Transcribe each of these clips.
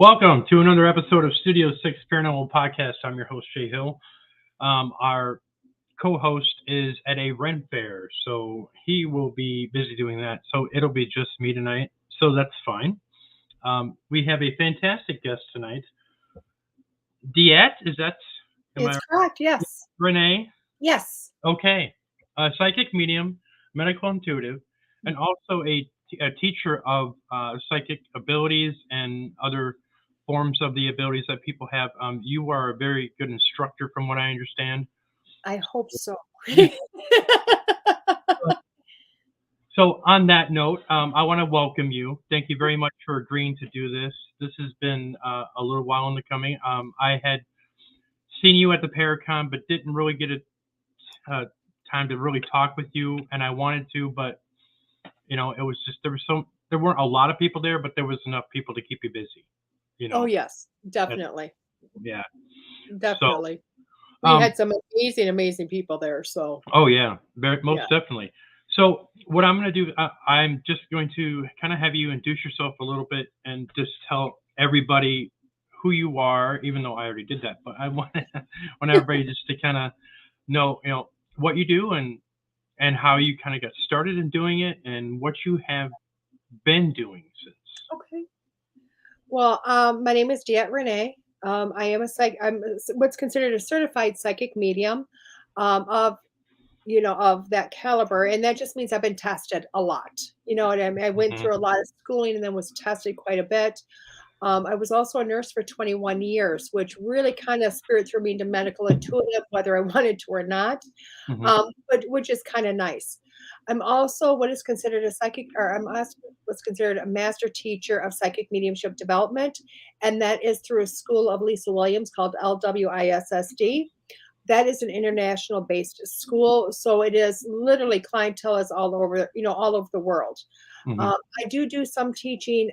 Welcome to another episode of Studio 6 Paranormal Podcast. I'm your host, Jay Hill. Our co-host is at a rent fair, so he will be busy doing that. So it'll be just me tonight, so that's fine. We have a fantastic guest tonight. DeEtte, It's correct, yes. Ranae? Yes. Okay. A psychic medium, medical intuitive, and also a teacher of psychic abilities and other forms of the abilities that people have. You are a very good instructor, from what I understand. I hope so. So, on that note, I want to welcome you. Thank you very much for agreeing to do this. This has been a little while in the coming. I had seen you at the Paracon, but didn't really get a time to really talk with you, and I wanted to, but it was just there weren't a lot of people there, but there was enough people to keep you busy. Oh, yes, definitely. Yeah. Definitely. So, we had some amazing people there, so. Oh, yeah, most definitely. So what I'm going to do, I'm just going to kind of have you introduce yourself a little bit and just tell everybody who you are, even though I already did that, but I want everybody just to kind of know, what you do and how you kind of got started in doing it and what you have been doing since. Okay. Well, my name is DeEtte Ranae. I am I'm what's considered a certified psychic medium, of of that caliber, and that just means I've been tested a lot. You know what I mean? I went Mhm. through a lot of schooling and then was tested quite a bit. I was also a nurse for 21 years, which really kind of spirit threw me into medical intuitive, whether I wanted to or not, Mhm. but which is kind of nice. I'm also what is considered a psychic, or I'm also what's considered a master teacher of psychic mediumship development, and that is through a school of Lisa Williams called LWISSD. That is an international based school, so it is literally clientele is all over, all over the world. Mhm. I do some teaching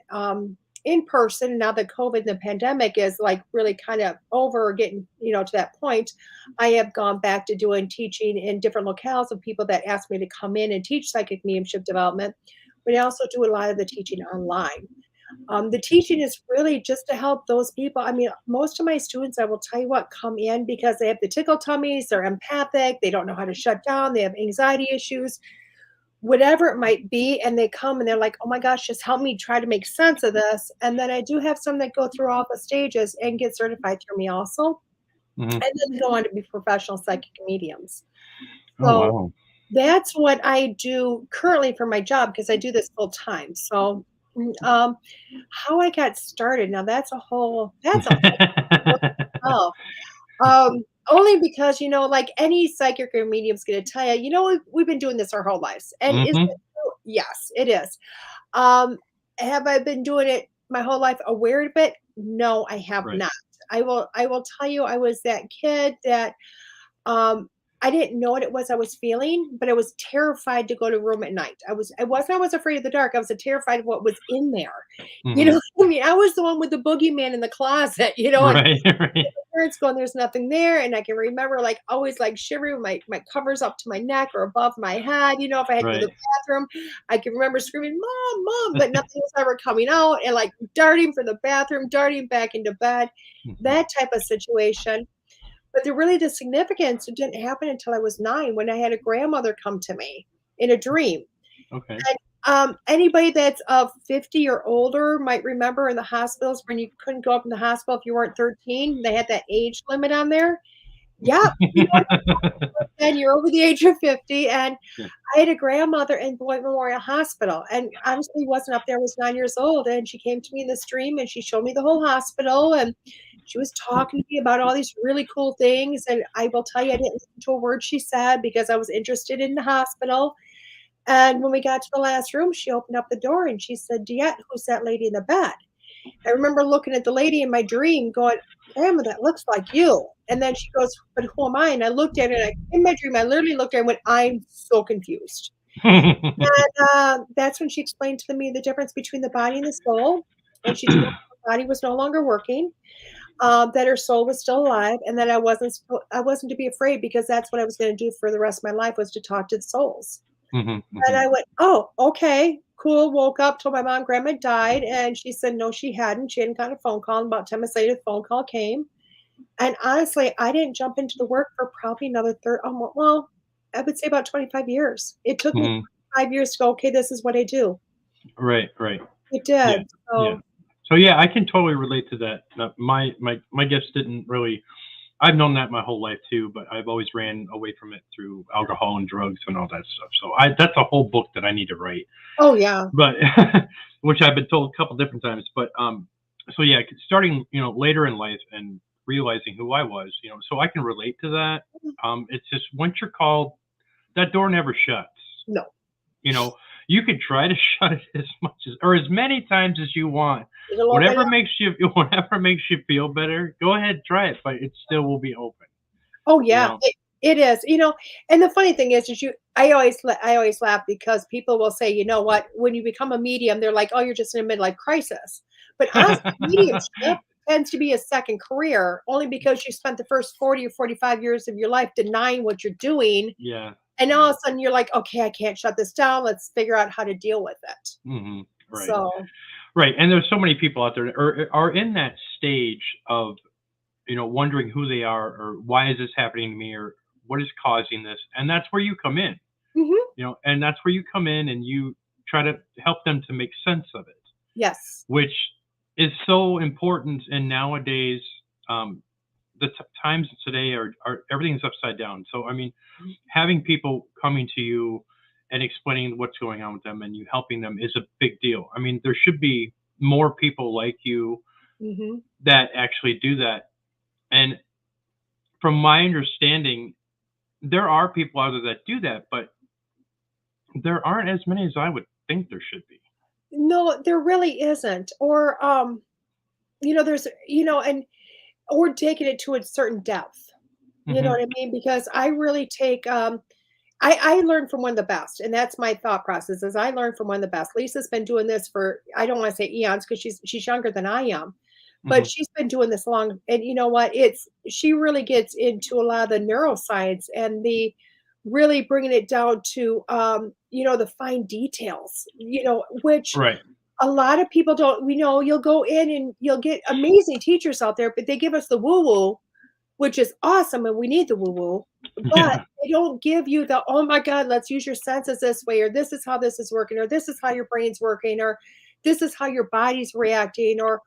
in person now that COVID and the pandemic is like really kind of over, getting to that point. I have gone back to doing teaching in different locales of people that ask me to come in and teach psychic mediumship development, but I also do a lot of the teaching online. The teaching is really just to help those people. I mean, most of my students, I will tell you what, come in because they have the tickle tummies, they're empathic, they don't know how to shut down, they have anxiety issues, whatever it might be. And they come and they're like, oh my gosh, just help me try to make sense of this. And then I do have some that go through all the stages and get certified through me also. Mhm. And then go on to be professional psychic mediums. Oh, So wow. that's what I do currently for my job because I do this full time. So, how I got started, now that's a whole oh, only because, like any psychic or medium's gonna tell you, we've been doing this our whole lives. And is Mhm. it true? Yes, it is. Um, have I been doing it my whole life aware of it? No, I have Right. not. I will tell you I was that kid that um, I didn't know what it was I was feeling, but I was terrified to go to a room at night. I was afraid of the dark. I was terrified of what was in there. You Mhm. know what I mean? I was the one with the boogeyman in the closet, and Right. Right. my parents going, there's nothing there. And I can remember like always like shivering with my covers up to my neck or above my head. If I had to go to Right. the bathroom, I can remember screaming, Mom, Mom, but nothing was ever coming out and like darting from the bathroom, darting back into bed, Mhm. that type of situation. But the significance, it didn't happen until I was 9 when I had a grandmother come to me in a dream. Okay. And, anybody that's of 50 or older might remember in the hospitals when you couldn't go up in the hospital if you weren't 13, they had that age limit on there. Yep, you know what I'm saying, you're over the age of 50, and Yeah. I had a grandmother in Beloit Memorial Hospital, and honestly wasn't up there, I was 9 years old, and she came to me in this dream, and she showed me the whole hospital, and she was talking to me about all these really cool things, and I will tell you, I didn't listen to a word she said because I was interested in the hospital, and when we got to the last room, she opened up the door, and she said, "DeEtte, who's that lady in the bed?" I remember looking at the lady in my dream going, "Grandma, that looks like you." And then she goes, "But who am I?" And I looked at her, and in my dream, I literally looked at her and went, "I'm so confused." And, that's when she explained to me the difference between the body and the soul, and she told me her body was no longer working, that her soul was still alive, and that I wasn't to be afraid because that's what I was gonna do for the rest of my life was to talk to the souls. Mhm. And Mhm. I went, "Oh, okay." Cool, woke up, told my mom grandma died, and she said, no, she hadn't. She hadn't gotten a phone call. And about 10 minutes later, the phone call came. And honestly, I didn't jump into the work for probably another well, I would say about 25 years. It took me Hmm. 5 years to go, okay, this is what I do. Right, right. It Yeah, did. yeah. So, So yeah, I can totally relate to that. My gifts didn't really. I've known that my whole life too, but I've always ran away from it through alcohol and drugs and all that stuff. So that's a whole book that I need to write. oh yeah. But which I've been told a couple different times. But so yeah, starting later in life and realizing who I was, so I can relate to that. It's just once you're called, that door never shuts. No. You know, you could try to shut it as much as or as many times as you want. It'll open Whatever up. makes you whatever makes you feel better, go ahead, try it, but it still will be open. Oh You yeah, know. it is. And the funny thing is I always laugh because people will say, you know what, when you become a medium, they're like, oh, you're just in a midlife crisis. But honestly, mediumship tends to be a second career only because you spent the first 40 or 45 years of your life denying what you're doing. Yeah. And all of a sudden you're like, okay, I can't shut this down. Let's figure out how to deal with it. Hmm. Right. So, Right. And there's so many people out there that are in that stage of wondering who they are or why is this happening to me or what is causing this, and that's where you come in. mhm, And that's where you come in and you try to help them to make sense of it, yes. which is so important. And nowadays, the times today are everything's upside down. So I mean, having people coming to you and explaining what's going on with them and you helping them is a big deal. I mean, there should be more people like you Mhm. that actually do that. And from my understanding, there are people out there that do that, but there aren't as many as I would think there should be. No, there really isn't. Or there's and or taking it to a certain depth. You know Hmm. what I mean? Because I really take I learn from one of the best, and that's my thought process is I learn from one of the best. Lisa's been doing this for I don't want to say eons because she's younger than I am, but Hmm. she's been doing this long. And you know what? She really gets into a lot of the neuroscience and the really bringing it down to the fine details, which Right. a lot of people don't. You'll go in and you'll get amazing teachers out there, but they give us the woo woo, which is awesome, and we need the woo woo, but Yeah. they don't give you the, "Oh my god, let's use your senses this way," or, "This is how this is working," or, "This is how your brain's working," or, "This is how your body's reacting," or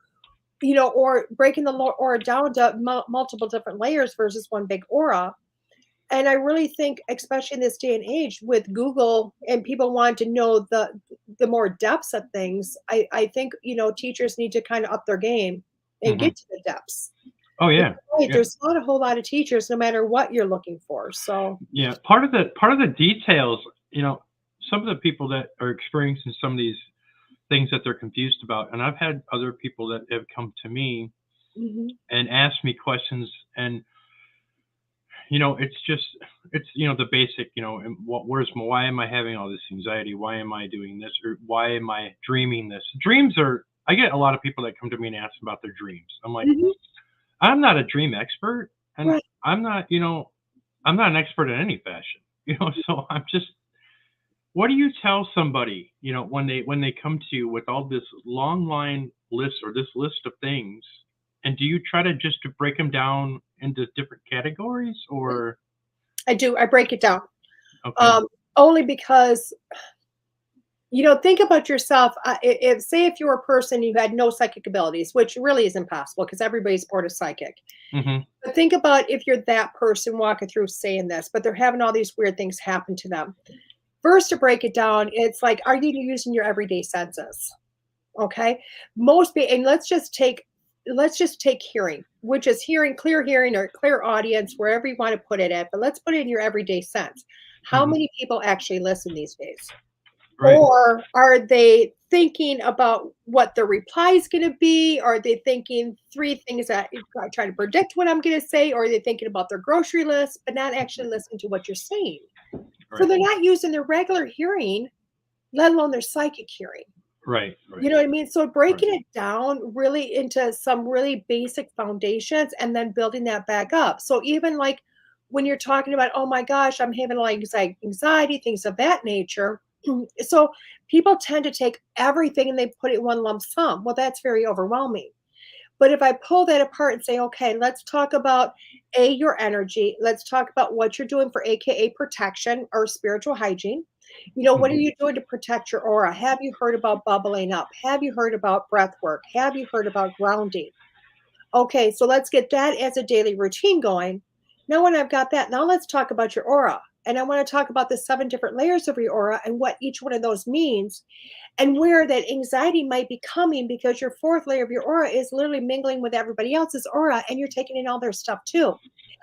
breaking the aura down to multiple different layers versus one big aura. And I really think, especially in this day and age with Google and people want to know the more depths of things, I think, teachers need to kind of up their game and Hmm. get to the depths. Oh Because yeah. Yeah. there's not a whole lot of teachers no matter what you're looking for. So, Yeah. Part of the details, some of the people that are experiencing some of these things that they're confused about, and I've had other people that have come to me mhm, and asked me questions, and it's just the basic, and why am I having all this anxiety? Why am I doing this? Or why am I dreaming this? Dreams are. I get a lot of people that come to me and ask about their dreams. I'm like, mhm, I'm not a dream expert, and right. I'm not an expert in any fashion. So I'm just. What do you tell somebody, when they come to you with all this long line list or this list of things, and do you try to just to break them down into different categories or I do. I break it down. okay? Um, Only because, think about yourself. Say if you're a person who had no psychic abilities, which really is impossible because everybody's born a psychic. Mhm. But think about if you're that person walking through saying this, but they're having all these weird things happen to them. First, to break it down, it's like, are you using your everyday senses? Okay. And let's just take hearing, which is clear hearing or clear audience, wherever you want to put it at, but let's put it in your everyday sense. How Mhm. many people actually listen these days? Right. Or are they thinking about what the reply is going to be? Are they thinking three things that I try to predict what I'm going to say? Or are they thinking about their grocery list, but not actually listening to what you're saying? So Right. they're not using their regular hearing, let alone their psychic hearing. Right. You Right. know what I mean? So Right. breaking it down really into some really basic foundations and then building that back up. So even like when you're talking about, oh my gosh, I'm having like anxiety, things of that nature. So people tend to take everything and they put it in one lump sum. Well, that's very overwhelming. But if I pull that apart and say, okay, let's talk about your energy. Let's talk about what you're doing for AKA protection or spiritual hygiene. What are Mhm. you doing to protect your aura? Have you heard about bubbling up? Have you heard about breath work? Have you heard about grounding? Okay, so let's get that as a daily routine going. Now, when I've got that, now let's talk about your aura. And I want to talk about the 7 different layers of your aura and what each one of those means and where that anxiety might be coming because your 4th layer of your aura is literally mingling with everybody else's aura and you're taking in all their stuff too. And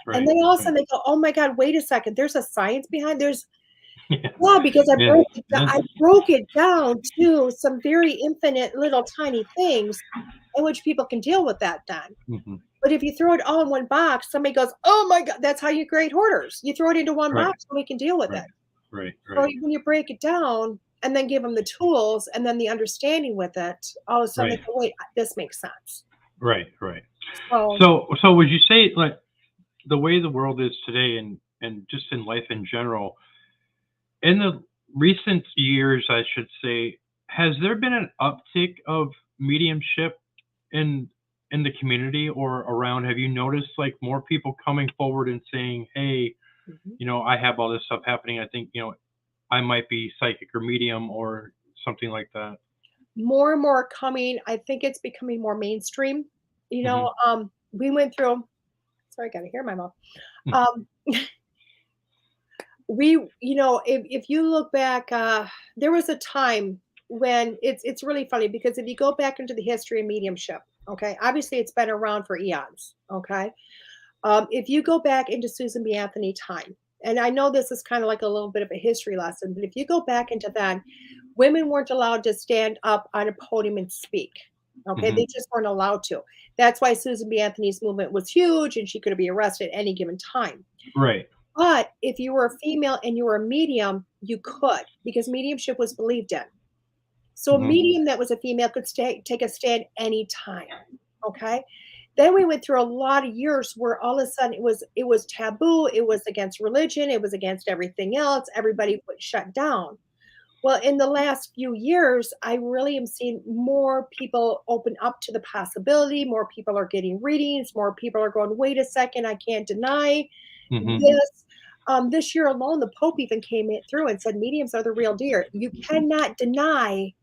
Right. then all of a Right. sudden they go, oh my God, wait a second. There's a science behind there's Yeah. yeah, because Yeah. Yeah. I broke it down to some very infinite little tiny things in which people can deal with that then. Mhm. But if you throw it all in one box, somebody goes, "Oh my God," that's how you create hoarders. You throw it into one Right. box so we can deal with Right. it. Right. So Right. when you break it down and then give them the tools and then the understanding with it, all of a sudden they Right. go, "Wait, this makes sense." Right. Right. So So would you say, like, the way the world is today, and just in life in general, in the recent years, I should say, has there been an uptick of mediumship in the community or around? Have you noticed, like, more people coming forward and saying, "Hey, mhm. I have all this stuff happening. I think, I might be psychic or medium or something like that." More and more coming. I think it's becoming more mainstream. Hmm. We went through. Sorry, I got to hear my mouth. Um, if you look back, there was a time when it's really funny because if you go back into the history of mediumship, okay, obviously it's been around for eons, okay. If you go back into Susan B. Anthony time, and I know this is kind of like a little bit of a history lesson, but if you go back into then, women weren't allowed to stand up on a podium and speak. Okay, Hmm. they just weren't allowed to. That's why Susan B. Anthony's movement was huge, and she could be arrested at any given time. Right. But if you were a female and you were a medium, you could because mediumship was believed in. So a Hmm. medium that was a female could take a stand anytime. Okay. Then we went through a lot of years where all of a sudden it was taboo, it was against religion, it was against everything else. Everybody was shut down. Well, in the last few years, I really am seeing more people open up to the possibility. More people are getting readings. More people are going, wait a second, I can't deny Hmm. this. This year alone, the Pope even came through and said mediums are the real deal. You cannot deny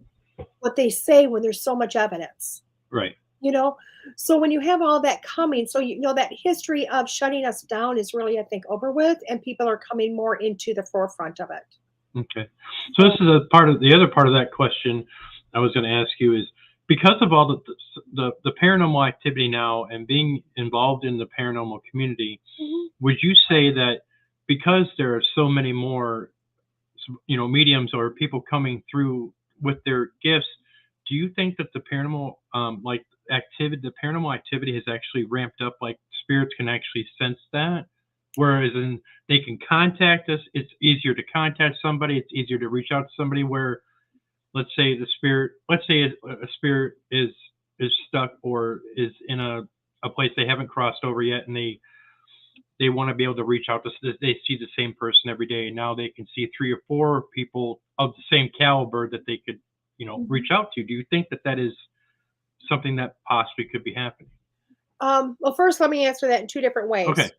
what they say when there's so much evidence, Right. you know? So when you have all that coming, so that history of shutting us down is really, I think, over with, and people are coming more into the forefront of it. Okay. So this So is the other part of that question I was going to ask you is, because of all the paranormal activity now and being involved in the paranormal community, mhm. would you say that because there are so many more, mediums or people coming through with their gifts, do you think that the paranormal, the paranormal activity has actually ramped up? Like, spirits can actually sense that, whereas they can contact us. It's easier to contact somebody. It's easier to reach out to somebody. Where, let's say a spirit is stuck or is in a place they haven't crossed over yet, and they want to be able to reach out to. They see the same person every day, and now they can see 3 or 4 people of the same caliber that they could, reach Mhm. out to. Do you think that that is something that possibly could be happening? Well, first, let me answer that in 2 different ways. Okay.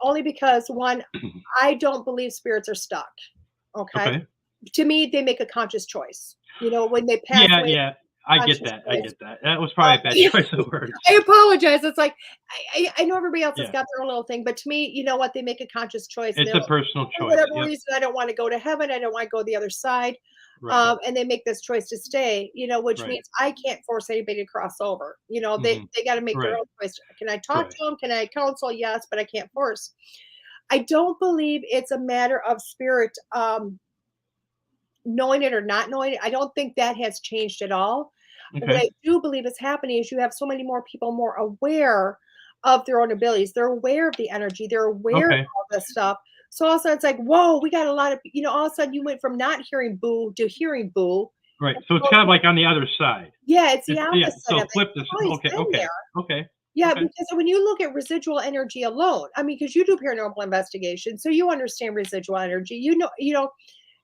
Only because, 1, I don't believe spirits are stuck, okay? Okay. To me, they make a conscious choice. When they pass Yeah, away, yeah. I get conscious that. I choice. get that. That was probably a bad choice of words. I apologize. It's like, I know everybody else has Yeah. got their own little thing, but to me, you know what? They make a conscious choice, and It's they're a like, personal "For choice. whatever Yep. reason, I don't wanna go to heaven, I don't wanna go the other side," Right. and they make this choice to stay, which Right. means I can't force anybody to cross over. They Hmm. they gotta make their Right. own choice. Can I talk Right. to them? Can I counsel? Yes, but I can't force. I don't believe it's a matter of spirit, knowing it or not knowing it. I don't think that has changed at all. What Okay. I do believe is happening is you have so many more people more aware of their own abilities. They're aware of the energy. They're aware of Okay. all this stuff. So all of a sudden it's like, whoa, we got a lot of, all of a sudden you went from not hearing boo to hearing boo. Right. And So it's people kind of go, like on the other side. yeah, it's the It's, yeah. opposite of So it. flip this. It's always Okay. been Okay. there. Okay. Yeah, Okay. because when you look at residual energy alone, I mean, because you do paranormal investigation, so you understand residual energy.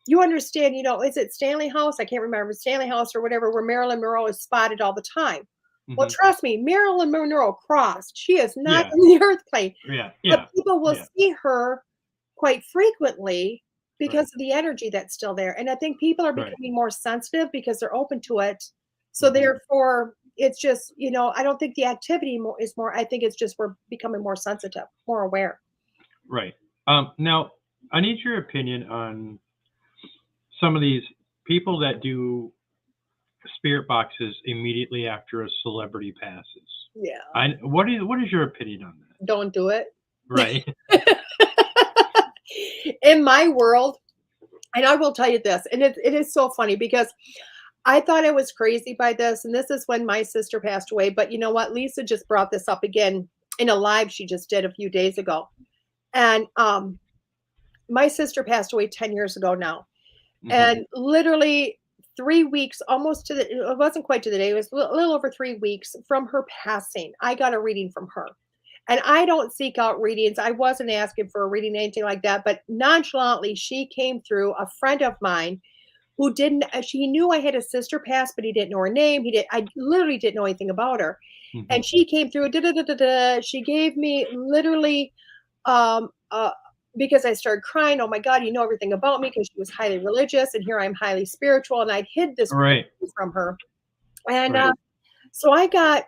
you understand, is it Stanley House? I can't remember, Stanley House or whatever, where Marilyn Monroe is spotted all the time. Well, Hmm. trust me, Marilyn Monroe crossed. She is not Yeah. in the earth plane, Yeah. but Yeah. people will Yeah. see her quite frequently Right. because of the energy that's still there. And I think people are Right. becoming more sensitive because they're open to it. So Hmm. therefore, it's just, I don't think the activity is more, I think it's just we're becoming more sensitive, more aware. Right. Now, I need your opinion on some of these people that do spirit boxes immediately after a celebrity passes. Yeah. What is your opinion on that? Don't do it. Right. In my world, and I will tell you this, and it is so funny because I thought I was crazy by this, and this is when my sister passed away. But you know what? Lisa just brought this up again in a live she just did a few days ago. And my sister passed away 10 years ago now. Hmm. And literally 3 weeks, almost to the, it wasn't quite to the day, it was a little over 3 weeks from her passing. I got a reading from her. And I don't seek out readings. I wasn't asking for a reading, anything like that. But nonchalantly, she came through a friend of mine who didn't, she knew I had a sister pass, but he didn't know her name. I literally didn't know anything about her. Hmm. And she came through, da, da, da, da, da. She gave me literally, um, uh, because I started crying, oh my God, you know everything about me because she was highly religious and here I'm highly spiritual and I'd hid this Right. from her. And Right. so I got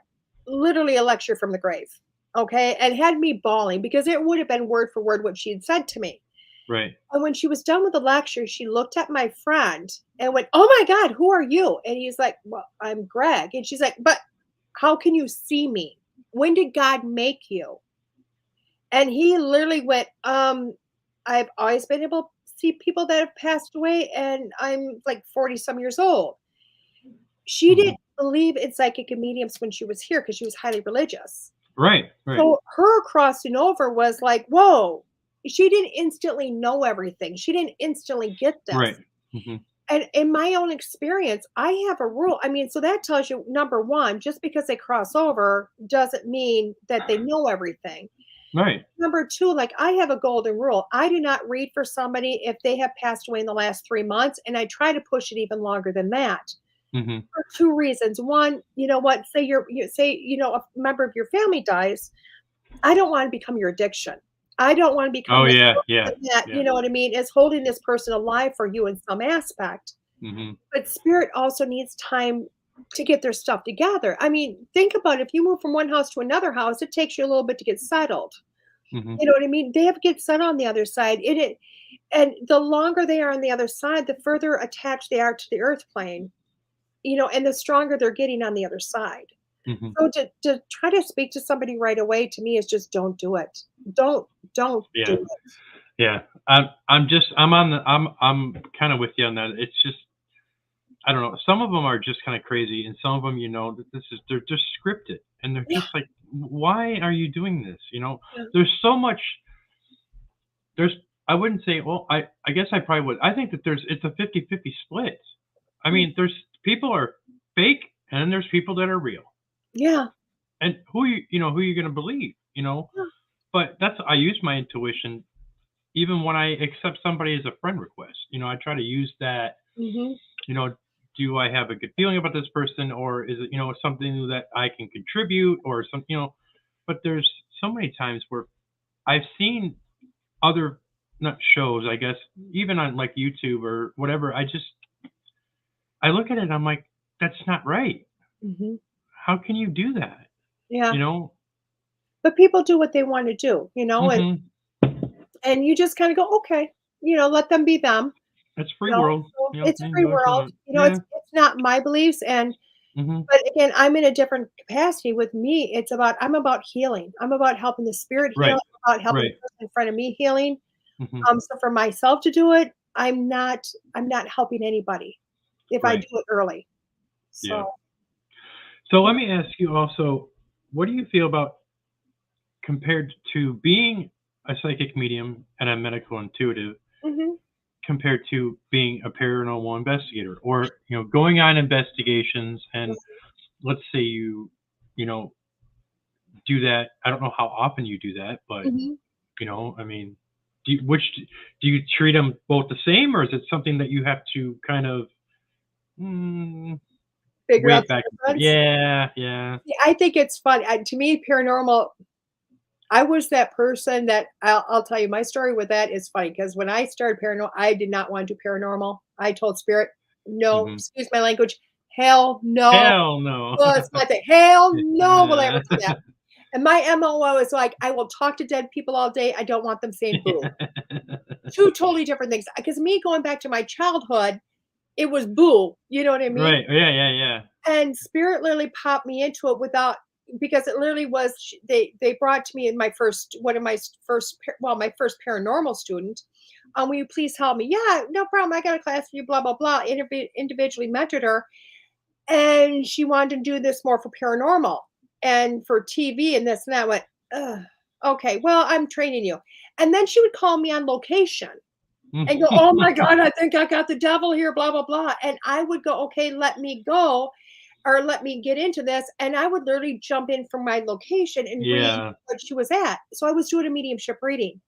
literally a lecture from the grave, okay, and had me bawling because it would have been word for word what she had said to me. Right. And when she was done with the lecture, she looked at my friend and went, "Oh my God, who are you?" And he's like, "Well, I'm Greg." And she's like, "But how can you see me? When did God make you?" And he literally went, I've always been able to see people that have passed away, and I'm like 40 some years old. She Hmm. didn't believe in psychic and mediums when she was here because she was highly religious. Right. Right. So her crossing over was like, whoa. She didn't instantly know everything. She didn't instantly get Right. this. Hmm. And in my own experience, I have a rule. I mean, so that tells you number one, just because they cross over doesn't mean that they know everything. Right. Number two, like I have a golden rule. I do not read for somebody if they have passed away in the last 3 months, and I try to push it even longer than that Hmm. for two reasons. One, you know what? Say a member of your family dies. I don't want to become your addiction. I don't want to become Oh this yeah. Yeah. person that, Yeah. you know what I mean, is holding this person alive for you in some aspect. Hmm. But spirit also needs time to get their stuff together. I mean, think about it. If you move from one house to another house, it takes you a little bit to get settled. Hmm. You know what I mean? They have to get settled on the other side. And the longer they are on the other side, the further attached they are to the earth plane, and the stronger they're getting on the other side. Hmm. So to try to speak to somebody right away to me is just don't do it. Don't do Yeah. it. Yeah. I'm kind of with you on that. It's just I don't know. Some of them are just kind of crazy, and some of them, that they're just scripted, and they're Yeah, just like, why are you doing this? yeah. There's so much. There's I wouldn't say. Well, I guess I probably would. I think that it's a 50-50 split. I Mm, mean, there's people are fake, and then there's people that are real. yeah, And who you going to believe? yeah. But I use my intuition even when I accept somebody as a friend request. I try to use that. Mhm. You know, do I have a good feeling about this person, or is it something that I can contribute, or But there's so many times where I've seen other not shows, I guess, even on like YouTube or whatever. I look at it, and I'm like, that's not right. Mhm. How can you do that? Yeah. You know? But people do what they want to do, Hmm. and you just kind of go, okay, let them be them. It's free world. So You it's a can free do what you world. want. It's Yeah. it's not my beliefs, and Hmm. but again, I'm in a different capacity. With me, I'm about healing. I'm about helping the spirit heal. Right. I'm about helping the Right. person in front of me healing. Hmm. So for myself to do it, I'm not helping anybody if I Right. do it early. Yeah. So So let me ask you also, what do you feel about compared to being a psychic medium and a medical intuitive mhm. compared to being a paranormal investigator or going on investigations and let's say you know do that. I don't know how often you do that, but Mhm. I mean, do you treat them both the same, or is it something that you have to kind of Figure out wait the back and forth? difference. Yeah, yeah. Yeah, I think it's fun. To me, paranormal, I was that person that I'll tell you my story with that is funny because when I started paranormal, I did not want to do paranormal. I told spirit, no, Hmm. excuse my language, hell no. Hell no. Well, it's my thing. Hell no will I ever Yeah. do that. And my MO is like, I will talk to dead people all day. I don't want them saying boo. Two totally different things. Because me going back to my childhood, it was boo. You know what I mean? Right. Yeah, yeah, yeah. And spirit literally popped me into it without because it literally was they brought to me in my first one of my first my first paranormal student. Will you please help me? Yeah, no problem. I got a class for you. Blah blah blah. Individually mentored her, and she wanted to do this more for paranormal and for TV and this and that. I went, ugh, okay, well, I'm training you. And then she would call me on location and go, oh my God, I think I got the devil here, blah, blah, blah. And I would go, okay, let me go or let me get into this. And I would literally jump in from my location and read Yeah. what she was at. So I was doing a mediumship reading.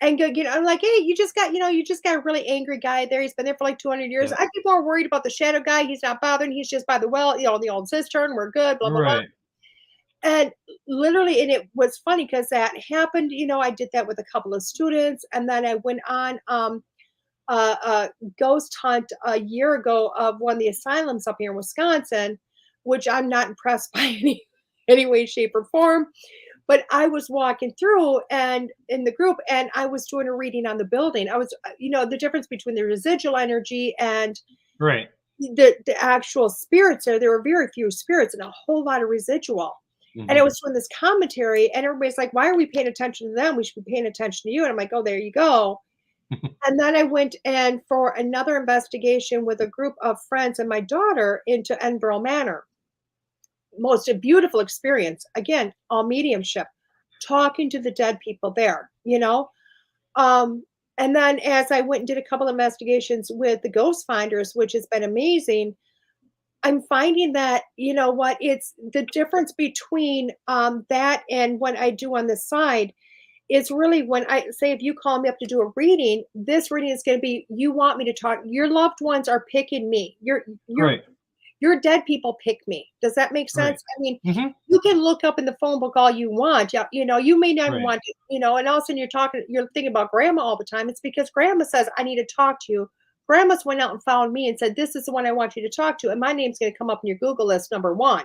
And go, I'm like, hey, you just got a really angry guy there. He's been there for like 200 years. Yeah. I'd be more worried about the shadow guy. He's not bothering. He's just by the well, the old cistern. We're good, blah, blah, blah. Right. And literally, and it was funny because that happened. I did that with a couple of students. And then I went on a ghost hunt a year ago of one of the asylums up here in Wisconsin, which I'm not impressed by any way, shape, or form. But I was walking through and in the group, and I was doing a reading on the building. I was, the difference between the residual energy and Right. the actual spirits there were very few spirits and a whole lot of residual. And I Hmm. was doing this commentary, and everybody's like, why are we paying attention to them? We should be paying attention to you. And I'm like, oh, there you go. And then I went and for another investigation with a group of friends and my daughter into Edinburgh Manor. Most a beautiful experience. Again, all mediumship, talking to the dead people there. Um, and then as I went and did a couple of investigations with the ghost finders, which has been amazing, I'm finding that, it's the difference between that and what I do on the side is really when I say, if you call me up to do a reading, this reading is going to be, you want me to talk, your loved ones are picking me. Right. Your dead people pick me. Does that make Right. sense? I mean, Hmm. you can look up in the phone book all you want. Yeah, you may not Right. want to, and all of a sudden you're thinking about grandma all the time. It's because grandma says, I need to talk to you. Grandma's went out and found me and said, this is the one I want you to talk to. And my name's going to come up in your Google list, number one,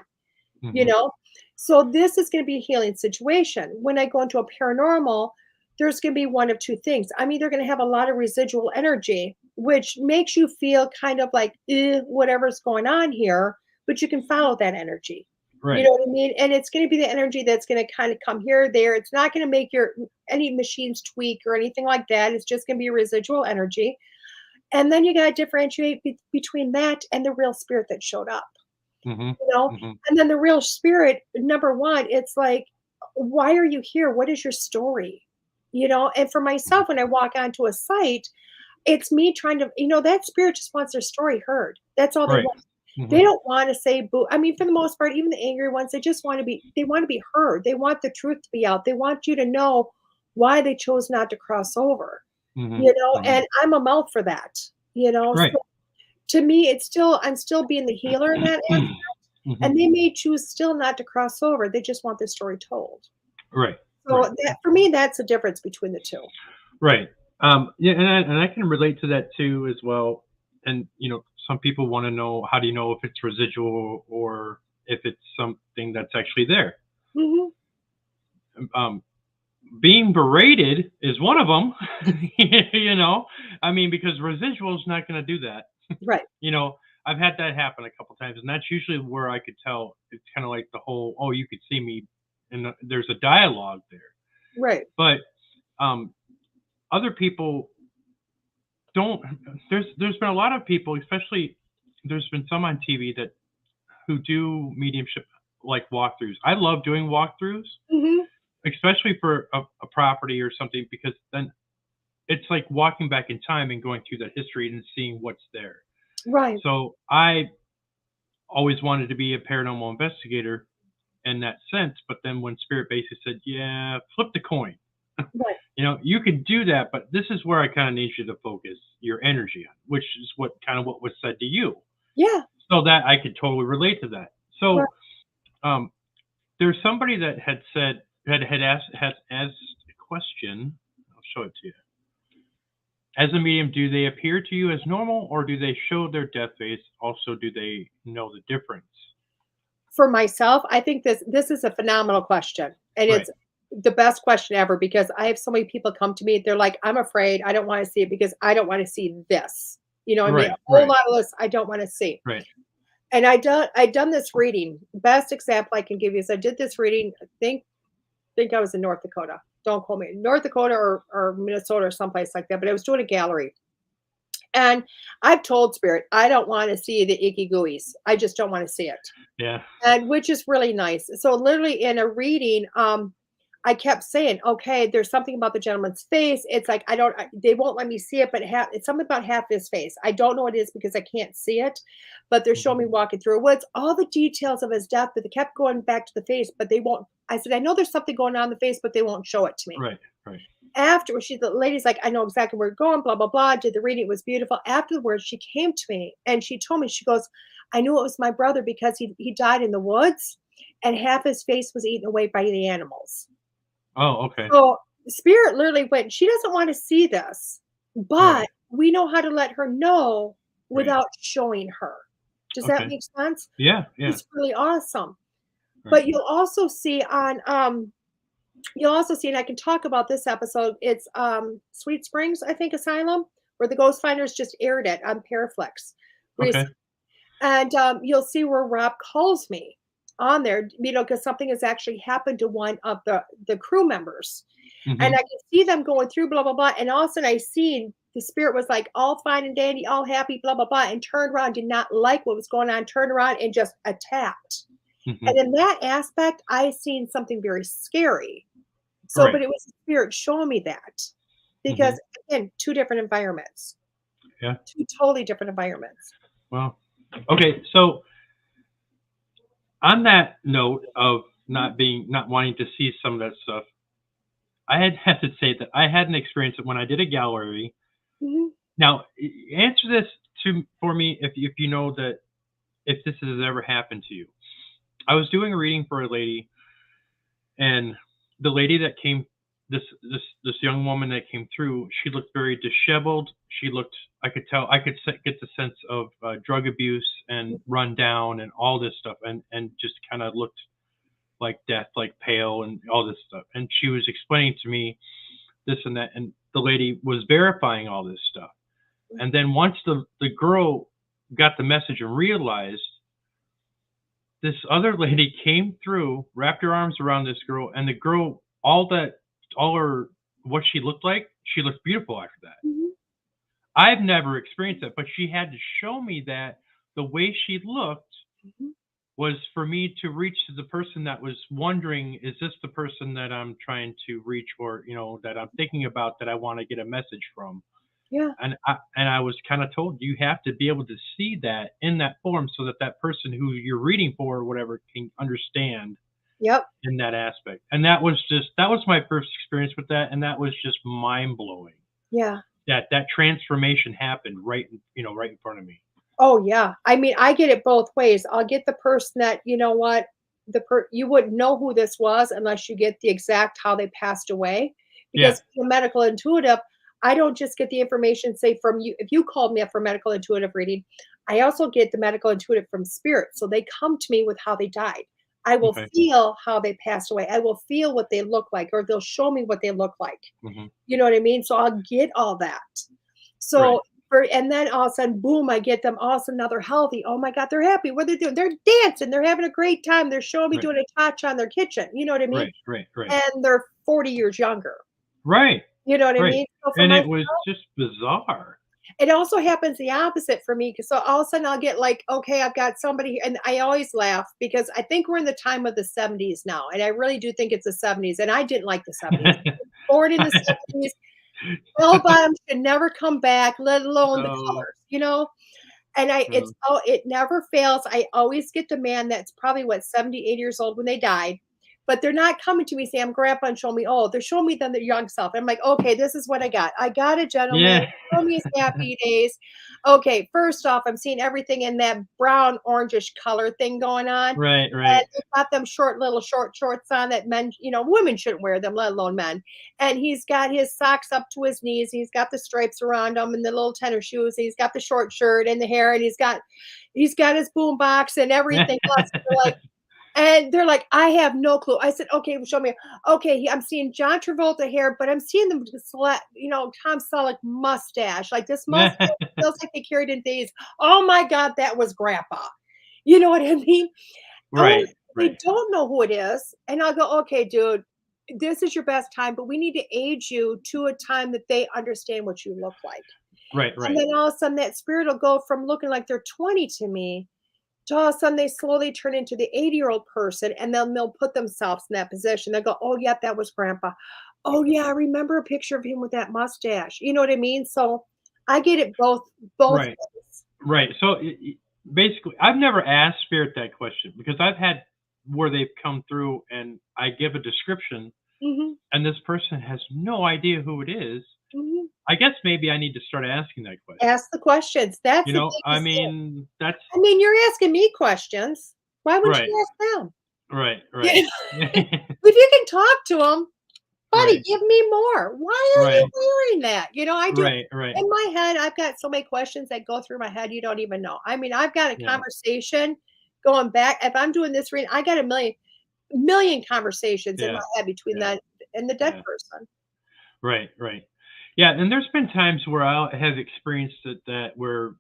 you Hmm. know? So this is going to be a healing situation. When I go into a paranormal, there's going to be one of two things. I'm either going to have a lot of residual energy, which makes you feel kind of like, whatever's going on here, but you can follow that energy. You Right. know what I mean? And it's going to be the energy that's going to kind of come here, there. It's not going to make any machines tweak or anything like that. It's just going to be residual energy. And then you got to differentiate between that and the real spirit that showed up, Hmm. you know? Hmm. And then the real spirit, number one, it's like, why are you here? What is your story? And for myself, when I walk onto a site, it's me trying to, that spirit just wants their story heard. That's all they Right. want. Hmm. They don't want to say boo. I mean, for the most part, even the angry ones, they want to be heard. They want the truth to be out. They want you to know why they chose not to cross over, Hmm. Hmm. and I'm a mouth for that. Right. So to me, I'm still being the healer in that aspect. Hmm. And they may choose still not to cross over. They just want their story told. Right. So Right. that for me, that's the difference between the two. Right. Yeah, and I can relate to that too as well. And some people want to know, how do you know if it's residual or if it's something that's actually there? Hmm. Um, being berated is one of them. I mean, because residual is not going to do that. Right. you know, I've had that happen a couple times, and that's usually where I could tell. It's kind of like the whole, oh, you could see me, and there's a dialogue there. Right. But other people don't. There's been a lot of people, especially there's been some on TV that who do mediumship like walkthroughs. I love doing walkthroughs, Hmm. especially for a property or something, because then it's like walking back in time and going through that history and seeing what's there. Right. So I always wanted to be a paranormal investigator in that sense, but then when Spirit basically said, "Yeah, flip the coin," Right. you can do that, but this is where I kind of need you to focus your energy on, which is what was said to you, Yeah. so that I could totally relate to that. Right. So, um, there's somebody that had said had asked a question. I'll show it to you. As a medium, do they appear to you as normal, or do they show their death face? Also, do they know the difference? For myself, I think this is a phenomenal question, and Right, it's the best question ever because I have so many people come to me, they're like, "I'm afraid, I don't wanna see it because I don't wanna see this." You know what I mean? right, A whole right, lot of lists I don't wanna see. right. And I done this reading. Best example I can give you is I did this reading, I think I was in North Dakota. Don't quote me. North Dakota or Minnesota or someplace like that, but I was doing a gallery. And I've told Spirit, I don't wanna see the icky gooeys. I just don't wanna see it. Yeah. And which is really nice. So literally in a reading, I kept saying, okay, there's something about the gentleman's face. It's like they won't let me see it, but it's something about half his face. I don't know what it is because I can't see it, but they're showing Mhm. me walking through woods, all the details of his death, but they kept going back to the face, but they won't. I said, I know there's something going on in the face, but they won't show it to me. Right, right. Afterwards, the lady's like, I know exactly where you're going, blah, blah, blah. Did the reading, it was beautiful. Afterwards, she came to me and she told me, she goes, I knew it was my brother because he died in the woods and half his face was eaten away by the animals. Oh, okay. So Spirit literally went, she doesn't want to see this, Right, but we know how to let her know right. without showing her. Does that Okay. make sense? Yeah, yeah. It's really awesome. Right. But you'll also see, and I can talk about this episode. It's Sweet Springs, I think, Asylum, where the Ghost Finders just aired it on Paraflix Okay. recently. And you'll see where Rob calls me on there, because something has actually happened to one of the crew members. And I Mhm. can see them going through, blah, blah, blah. And all of a sudden I seen the spirit was like all fine and dandy, all happy, blah, blah, blah, and turned around, did not like what was going on, turned around and just attacked. And Mhm. in that aspect, I seen something very scary. So, Right. but it was the spirit showing me that because Mhm. again, two different environments, Yeah. two totally different environments. Well, okay. So on that note of Mhm, not wanting to see some of that stuff, I had had to say that I had an experience when I did a gallery. mhm, Now, answer this for me if you know that if this has ever happened to you. I was doing a reading for a lady, and the lady that came, this young woman that came through, she looked very disheveled. She looked, I could tell, I could get the sense of drug abuse and mhm, run down and all this stuff, and just kind of looked like death, like pale and all this stuff. And she was explaining to me this and that, and the lady was verifying all this stuff. And then once the girl got the message and realized, this other lady came through, wrapped her arms around this girl, and the girl, all her, what she looked beautiful after that. mhm, I've never experienced that, but she had to show me that the way she looked mhm. was for me to reach to the person that was wondering, is this the person that I'm trying to reach, or that I'm thinking about, that I want to get a message from? Yeah. And I was kind of told, you have to be able to see that in that form so that that person who you're reading for or whatever can understand Yep. in that aspect. And that was my first experience with that, and that was just mind blowing. Yeah. That transformation happened right in front of me. Oh, yeah. I mean, I get it both ways. I'll get the person that, you know what, you wouldn't know who this was unless you get the exact how they passed away. Yeah. Because for medical intuitive, I don't just get the information, say, from you. If you called me up for medical intuitive reading, I also get the medical intuitive from spirit. So they come to me with how they died. I will Okay. feel how they passed away. I will feel what they look like, or they'll show me what they look like. Hmm. You know what I mean? So I'll get all that. Right. So and then all of a sudden, boom, I get them all of a sudden now they're healthy. Oh my God, they're happy. What they're doing? They're dancing. They're having a great time. They're showing me Right. doing a touch on their kitchen. You know what I mean? Right. Right. Right. And they're 40 years younger. Right. You know what I Right. mean? So for And my it was just bizarre. it also happens the opposite for me. Cause so all of a sudden I'll get like, okay, I've got somebody, and I always laugh because I think we're in the time of the 70s now. And I really do think it's the 70s. And I didn't like the 70s. Born in the 70s, bell bottoms should never come back, let alone the So, colors, you know? And it never fails. I always get the man that's probably what 70, 80 years old when they died, but they're not coming to me saying, I'm grandpa and show me old. They're showing me them their young self. I'm like, okay, this is what I got. I got a gentleman. Yeah. Show me his happy days. Okay, first off, I'm seeing everything in that brown orangish color thing going on. Right, And right. they've got them little short shorts on that men, women shouldn't wear them, let alone men. And he's got his socks up to his knees. He's got the stripes around him and the little tennis shoes. He's got the short shirt and the hair, and he's got his boom box and everything else. They're like, I have no clue. I said, okay, well, show me. Okay, I'm seeing John Travolta hair, but I'm seeing them Tom Selleck mustache. Like this mustache feels like they carried in days. Oh my God, that was Grandpa. You know what I mean? Oh, Right, they right. don't know who it is. And I'll go, okay, dude, this is your best time, but we need to age you to a time that they understand what you look like. Right, And right. then all of a sudden that spirit will go from looking like they're 20 to me to all of a sudden they slowly turn into the 80-year-old person, and then they'll put themselves in that position. They'll go, oh, yeah, that was Grandpa. Oh, yeah, I remember a picture of him with that mustache. You know what I mean? So I get it both Right, ways. right. So basically, I've never asked spirit that question because I've had where they've come through and I give a description Mhm, and this person has no idea who it is. mhm. I guess maybe I need to start asking that question. Ask the questions. That's You the know, I biggest thing. mean, that's I mean, you're asking me questions. Why wouldn't right, you ask them? right, Yeah. right. If you can talk to them, buddy, Right, give me more. Why are you right, wearing that? I do right, right. in my head, I've got so many questions that go through my head you don't even know. I mean, I've got a Yeah, conversation going back. If I'm doing this reading, I got a million conversations in my yeah, head between yeah, that and the dead yeah. person. Right, right. Yeah, and there's been times where I have experienced that where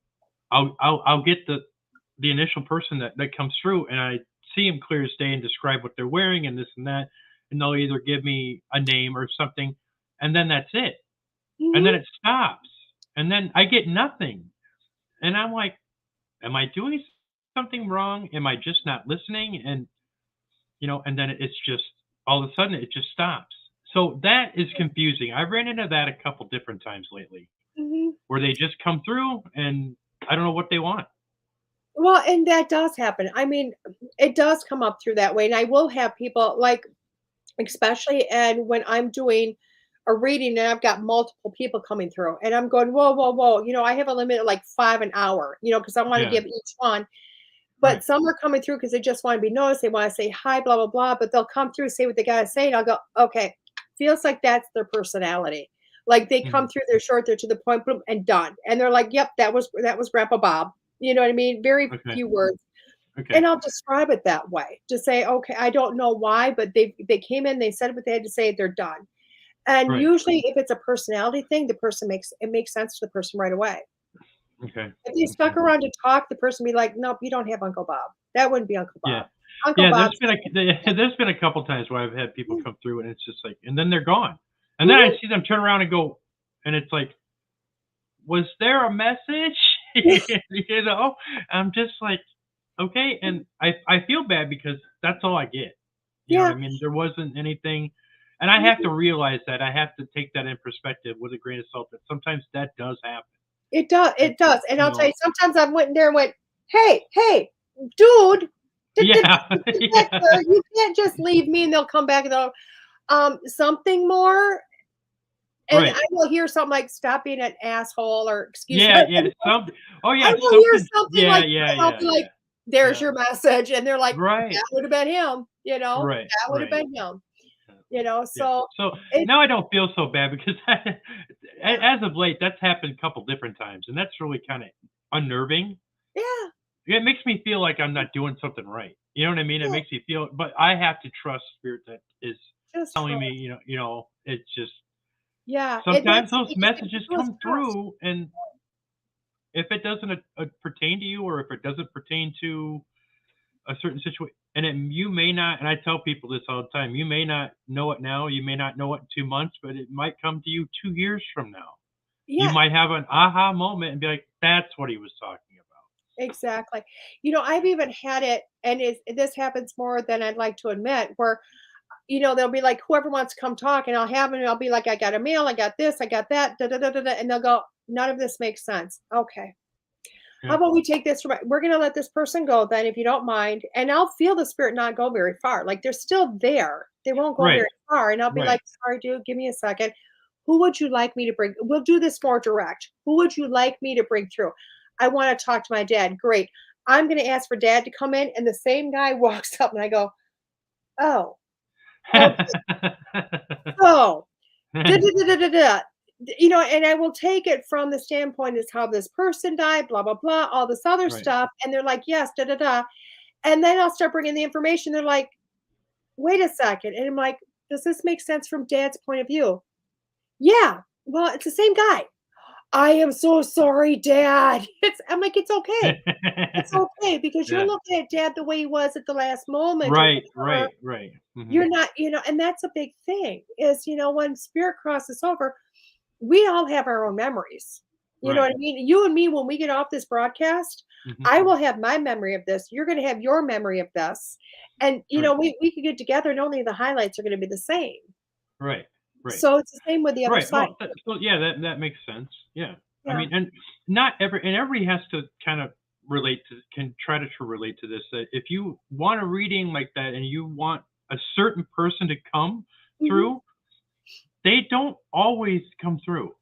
I'll get the initial person that comes through and I see them clear as day and describe what they're wearing and this and that, and they'll either give me a name or something, and then that's it, and then Mhm. it stops, and then I get nothing, and I'm like, am I doing something wrong? Am I just not listening? And and then it's just all of a sudden it just stops. So that is confusing. I've ran into that a couple different times lately Mhm. where they just come through and I don't know what they want. Well, and that does happen. I mean, it does come up through that way, and I will have people like especially and when I'm doing a reading and I've got multiple people coming through and I'm going, whoa, whoa, whoa. I have a limit of like 5 an hour, because I want to Yeah, give each one. But right. some are coming through because they just want to be noticed. They want to say hi, blah, blah, blah. But they'll come through, say what they got to say. And I'll go, okay, feels like that's their personality. Like they come Mhm. through, they're short, they're to the point, boom, and done. And they're like, yep, that was Grandpa Bob. You know what I mean? Very Okay. few words. Okay. And I'll describe it that way. Just say, okay, I don't know why, but they came in, they said what they had to say, they're done. And Right. usually if it's a personality thing, it makes sense to the person right away. Okay. If they stuck Okay. around to talk, the person be like, nope, you don't have Uncle Bob. That wouldn't be Uncle Yeah. Bob. Uncle Yeah, Bob's there's been a couple times where I've had people come through and it's just like and then they're gone. And then I Mhm. see them turn around and go and it's like, "Was there a message?" You know? I'm just like, "Okay." And I feel bad because that's all I get. You know what Yeah. I mean? There wasn't anything and I have Mhm. to realize that. I have to take that in perspective with a grain of salt that sometimes that does happen. And, It does, and you I'll tell know you, sometimes I went in there and went, "Hey, hey, dude, yeah, get back yeah. here. You can't just leave me," and they'll come back and they'll, "Something more?" And Right. I will hear something like, "Stop being an asshole," or "Excuse Yeah, my yeah, language." some oh, I yeah, will hear something something yeah, like yeah, that, and I'll yeah, be like, yeah. "There's Yeah. your message," and they're like, Right, "That would have been him," right, "That would have right. been him," Yeah. so So it now I don't feel so bad because yeah, as of late, that's happened a couple different times, and that's really kind of unnerving. yeah, It makes me feel like I'm not doing something right. You know what I mean? It yeah, makes me feel, but I have to trust spirit that is just telling me, trust. it's just Yeah, sometimes that's the those biggest thing to messages do is come trust. through, and if it doesn't pertain to you, or if it doesn't pertain to a certain situation you may not and I tell people this all the time, you may not know it now, you may not know it in 2 months, but it might come to you 2 years from now. You Yeah, might have an aha moment and be like, that's what he was talking about. exactly. I've even had it, and this happens more than I'd like to admit, where they'll be like, whoever wants to come talk, and I'll have them, and I'll be like, I got a mail, I got this, I got that, da da da da, da, and they'll go, none of this makes sense. Okay. How about we take this we're gonna let this person go then, if you don't mind, and I'll feel the spirit not go very far. Like they're still there. They won't go Right. very far. And I'll be Right. like, sorry, dude, give me a second. Who would you like me to bring? We'll do this more direct. Who would you like me to bring through? I want to talk to my dad. Great. I'm gonna ask for dad to come in, and the same guy walks up and I go, oh, okay. So da, da, da, da, da, da. And I will take it from the standpoint is how this person died, blah, blah, blah, all this other Right. stuff. And they're like, yes, da, da, da. And then I'll start bringing the information. They're like, wait a second. And I'm like, does this make sense from dad's point of view? Yeah. Well, it's the same guy. I am so sorry, dad. I'm like, it's okay. It's okay because you're Yeah. looking at dad the way he was at the last moment or Right. whatever. Right. Right. Hmm. You're not, and that's a big thing is, when spirit crosses over, we all have our own memories. You know Right. what I mean? You and me, when we get off this broadcast, Hmm. I will have my memory of this. You're going to have your memory of this. And, Right. we could get together and only the highlights are going to be the same. Right. Right. So it's the same with the other Right. side. Well, so yeah, that makes sense. Yeah. I Yeah. mean, and not everybody has to kind of can try to relate to this. That if you want a reading like that and you want a certain person to come Mhm. through, they don't always come through.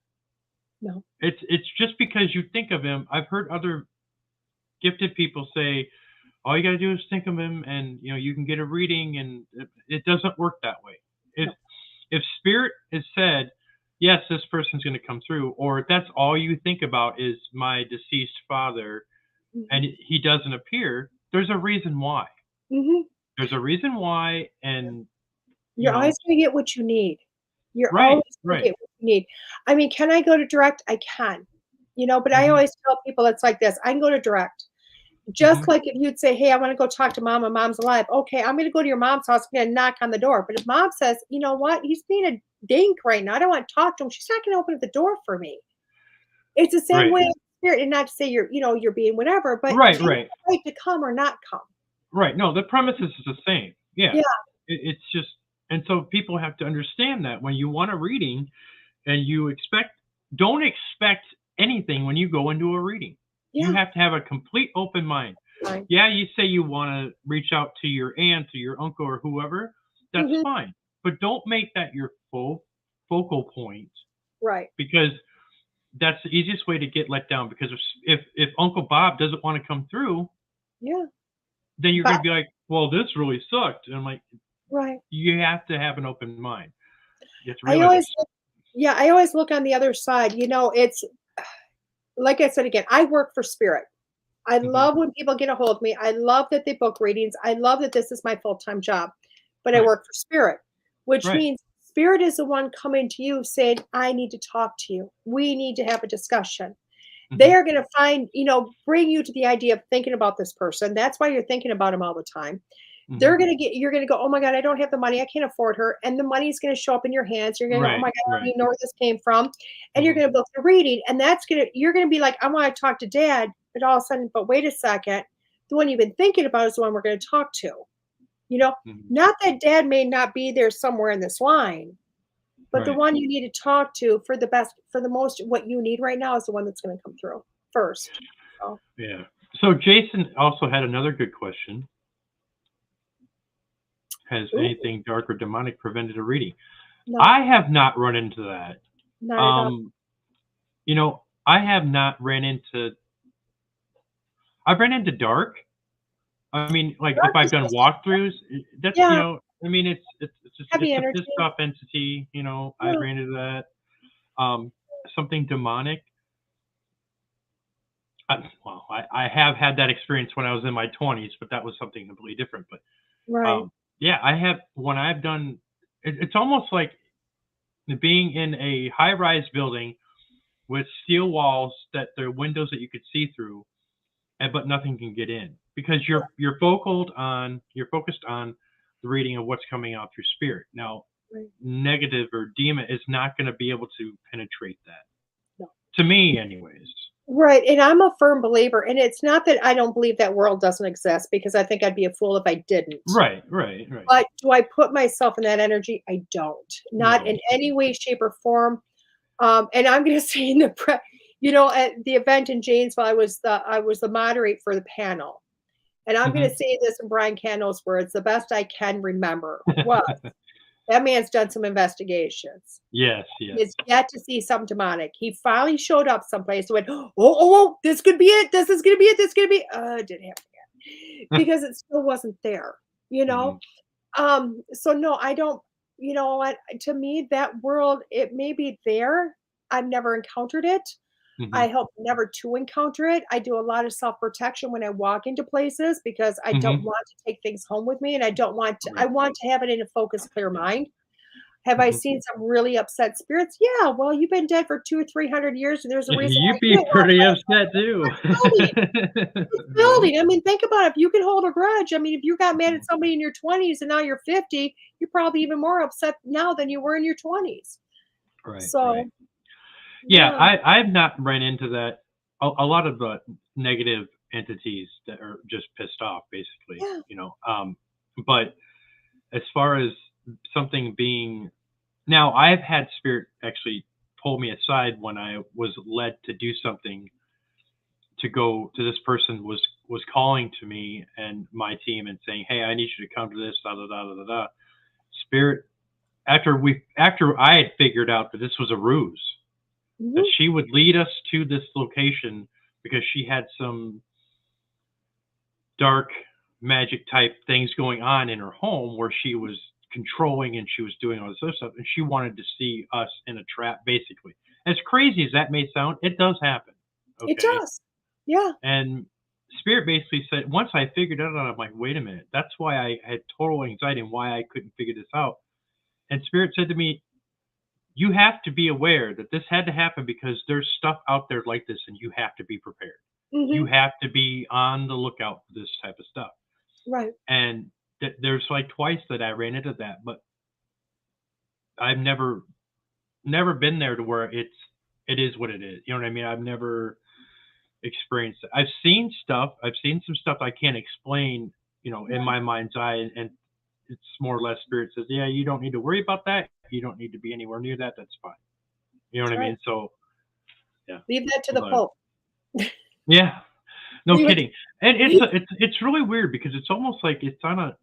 No. It's just because you think of him. I've heard other gifted people say, all you got to do is think of him, and you can get a reading, and it doesn't work that way. If No. if spirit has said, yes, this person's going to come through, or if that's all you think about is my deceased father, Mhm. and he doesn't appear, there's a reason why. Mhm. There's a reason why, and you You're know, always going to get what you need. You're right, always going to right, get what you need. I mean, can I go to direct? I can. But I hmm always tell people it's like this. I can go to direct. Just hmm like if you'd say, "Hey, I wanna go talk to mom and mom's alive." Okay, I'm gonna go to your mom's house, I'm gonna knock on the door. But if mom says, "You know what? He's being a dink right now. I don't wanna talk to him," she's not gonna open up the door for me. It's the same right, way with spirit, and not to say you're being whatever, but right, she has right, the right to come or not come. right. No, the premises is the same. Yeah, Yeah, it's just, and so people have to understand that when you want a reading and don't expect anything when you go into a reading. You yeah, have to have a complete open mind. fine. Yeah, you say you want to reach out to your aunt or your uncle or whoever, that's Mhm, fine. But don't make that your full focal point, right. because that's the easiest way to get let down. Because if Uncle Bob doesn't want to come through, Yeah, then you're going but to be like, well, this really sucked. And I'm like, right. you have to have an open mind. You have to I realize always it's look Yeah, I always look on the other side, it's like I said again, I work for spirit. I mhm, love when people get a hold of me. I love that they book readings. I love that this is my full-time job, but I right, work for spirit, which right, means spirit is the one coming to you saying, I need to talk to you. We need to have a discussion. They mhm, are going to bring you to the idea of thinking about this person. That's why you're thinking about them all the time. mhm, You're going to go, oh my God, I don't have the money. I can't afford her. And the money is going to show up in your hands. You're going to go, oh my right, God, I don't right. even know where this came from. And you're Mhm. going to book the reading. And you're going to be like, I want to talk to dad. But all of a sudden, but wait a second. The one you've been thinking about is the one we're going to talk to. You know, Mhm. not that dad may not be there somewhere in this line, but the Right. one you need to talk to for the most, what you need right now is the one that's going to come through first. So, Yeah. So Jason also had another good question. Has ooh, anything dark or demonic prevented a reading? no, I have not run into that. not at all. I have not ran into. I've ran into dark. I mean, like if Dark I've is done just, walkthroughs, that's yeah, I mean, it's just heavy it's a energy. pissed off entity. I've Yeah. ran into that. Something demonic. I have had that experience when I was in my 20s, but that was something completely different. But Right. yeah, I have when I've done. It's almost like being in a high-rise building with steel walls that there are windows that you could see through, but nothing can get in because you're focused on the reading of what's coming out through spirit. Now, Right. negative or demon is not going to be able to penetrate that. No. To me, anyways. Right, and I'm a firm believer, and it's not that I don't believe that world doesn't exist because I think I'd be a fool if I didn't. Right, right, right. But do I put myself in that energy? I don't. Not No. in any way, shape, or form. And I'm gonna say At the event in Janesville, I was the moderator for the panel. And I'm going to Hmm. say this in Brian Candle's words, the best I can remember was that man's done some investigations. Yes, yes. Is yet to see something demonic. He finally showed up someplace and went, oh, this could be it. This is gonna be it. This is gonna be it didn't happen yet. Because it still wasn't there, you Hmm. know? So no, I don't, you know what, to me, that world, it may be there. I've never encountered it. I Hmm. hope never to encounter it. I do a lot of self-protection when I walk into places because I don't Hmm. want to take things home with me and I Right. want to have it in a focused, clear mind. Have I Hmm. seen some really upset spirits? Yeah, well, you've been dead for 2 or 300 years, and there's a reason why You'd you be didn't want pretty to upset too. building. It's Right. building. I mean, think about it. If you can hold a grudge, I mean, if you got mad Mhm. at somebody in your 20s and now you're 50, you're probably even more upset now than you were in your 20s. Right, right. So, Yeah, yeah, I've not ran into that. A lot of negative entities that are just pissed off, basically. yeah. But as far as something being now, I've had spirit actually pull me aside when I was led to do something to go to this person was calling to me and my team and saying, "Hey, I need you to come to this." Da da da da da da. Spirit after I had figured out that this was a ruse, that Mhm, she would lead us to this location because she had some dark magic type things going on in her home where she was controlling and she was doing all this other stuff and she wanted to see us in a trap basically. As crazy as that may sound, it does happen. it Okay. does. Yeah, And spirit basically said once I figured it out, I'm like, wait a minute, that's why I had total anxiety and why I couldn't figure this out. And spirit said to me, you have to be aware that this had to happen because there's stuff out there like this and you have to be prepared. You mhm, have to be on the lookout for this type of stuff. right. And there's like twice that I ran into that, but I've never been there to where it is what it is. You know what I mean? I've never experienced it. I've seen stuff. I've seen some stuff I can't explain. In Right, my mind's eye, and it's more or less spirit says, yeah, you don't need to worry about that. You don't need to be anywhere near that. That's fine. You know what that's I right. mean? So yeah, Leave that to the but Pope. yeah, no Leave it kidding. And it's really weird because it's almost like it's on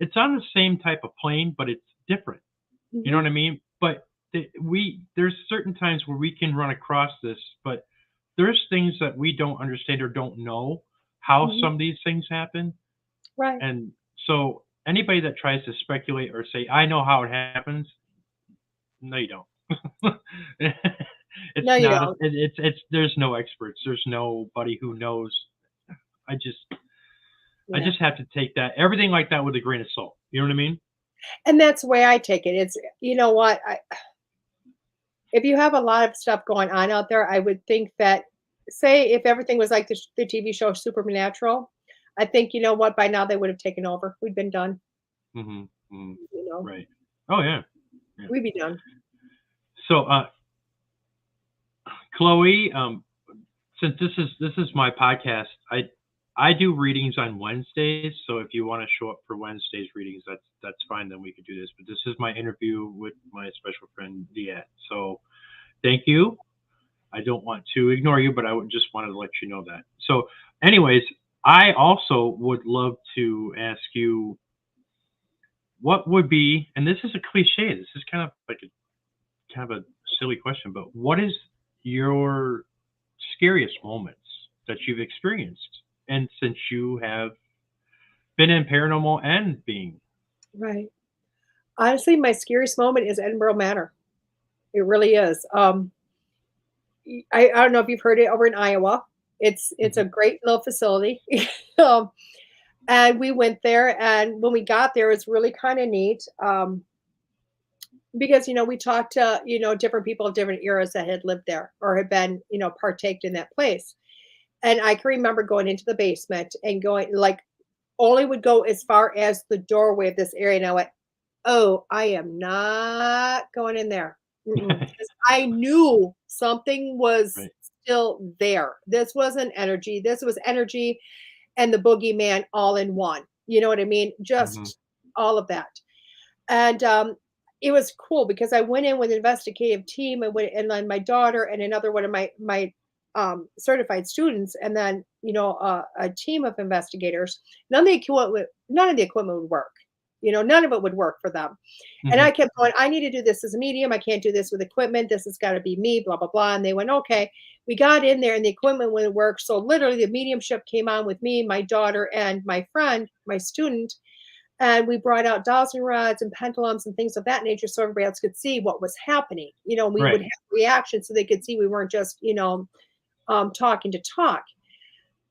the same type of plane, but it's different. You know Mhm, what I mean? But there's certain times where we can run across this, but there's things that we don't understand or don't know how mhm, some of these things happen. right. And so anybody that tries to speculate or say, I know how it happens, no, you don't. It's No, you not, don't. there's no experts. There's nobody who knows. I just, I Yeah. just have to take that, everything like that with a grain of salt. You know what I mean? And that's the way I take it. It's you know what? If you have a lot of stuff going on out there, I would think that, say, if everything was like the TV show Supernatural, I think, you know what, by now they would have taken over. We'd been done, Hmm. Hmm. you know, Right. Oh, yeah. Yeah. we'd be done. So, Chloe, since this is my podcast, I do readings on Wednesdays. So if you want to show up for Wednesdays readings, that's fine. Then we could do this. But this is my interview with my special friend DeEtte. So thank you. I don't want to ignore you, but I would just wanted to let you know that. So, anyways, I also would love to ask you what would be, and this is a cliche. This is kind of like kind of a silly question, but what is your scariest moments that you've experienced? And since you have been in paranormal and being, Right. Honestly, my scariest moment is Edinburgh Manor. It really is. I don't know if you've heard it over in Iowa. It's a Mhm, great little facility. um, and we went there, and when we got there, it was really kind of neat. Because we talked to different people of different eras that had lived there or had been partaked in that place, and I can remember going into the basement and going like only would go as far as the doorway of this area, and I went, oh, I am not going in there. Mm-mm. 'Cause I knew something was right. still there. This wasn't energy, this was energy and the boogeyman all in one, you know what I mean, Hmm. just all of that. And it was cool because I went in with an investigative team. I went and then my daughter and another one of my certified students, and then a team of investigators. None of the equipment would work. None of it would work for them. And Hmm. I kept going, I need to do this as a medium. I can't do this with equipment. This has got to be me, blah, blah, blah. And they went, okay. We got in there and the equipment wouldn't work. So literally the mediumship came on with me, my daughter, and my friend, my student. And we brought out dowsing rods and pendulums and things of that nature so everybody else could see what was happening. We would Right. have reactions so they could see we weren't just, talking to talk.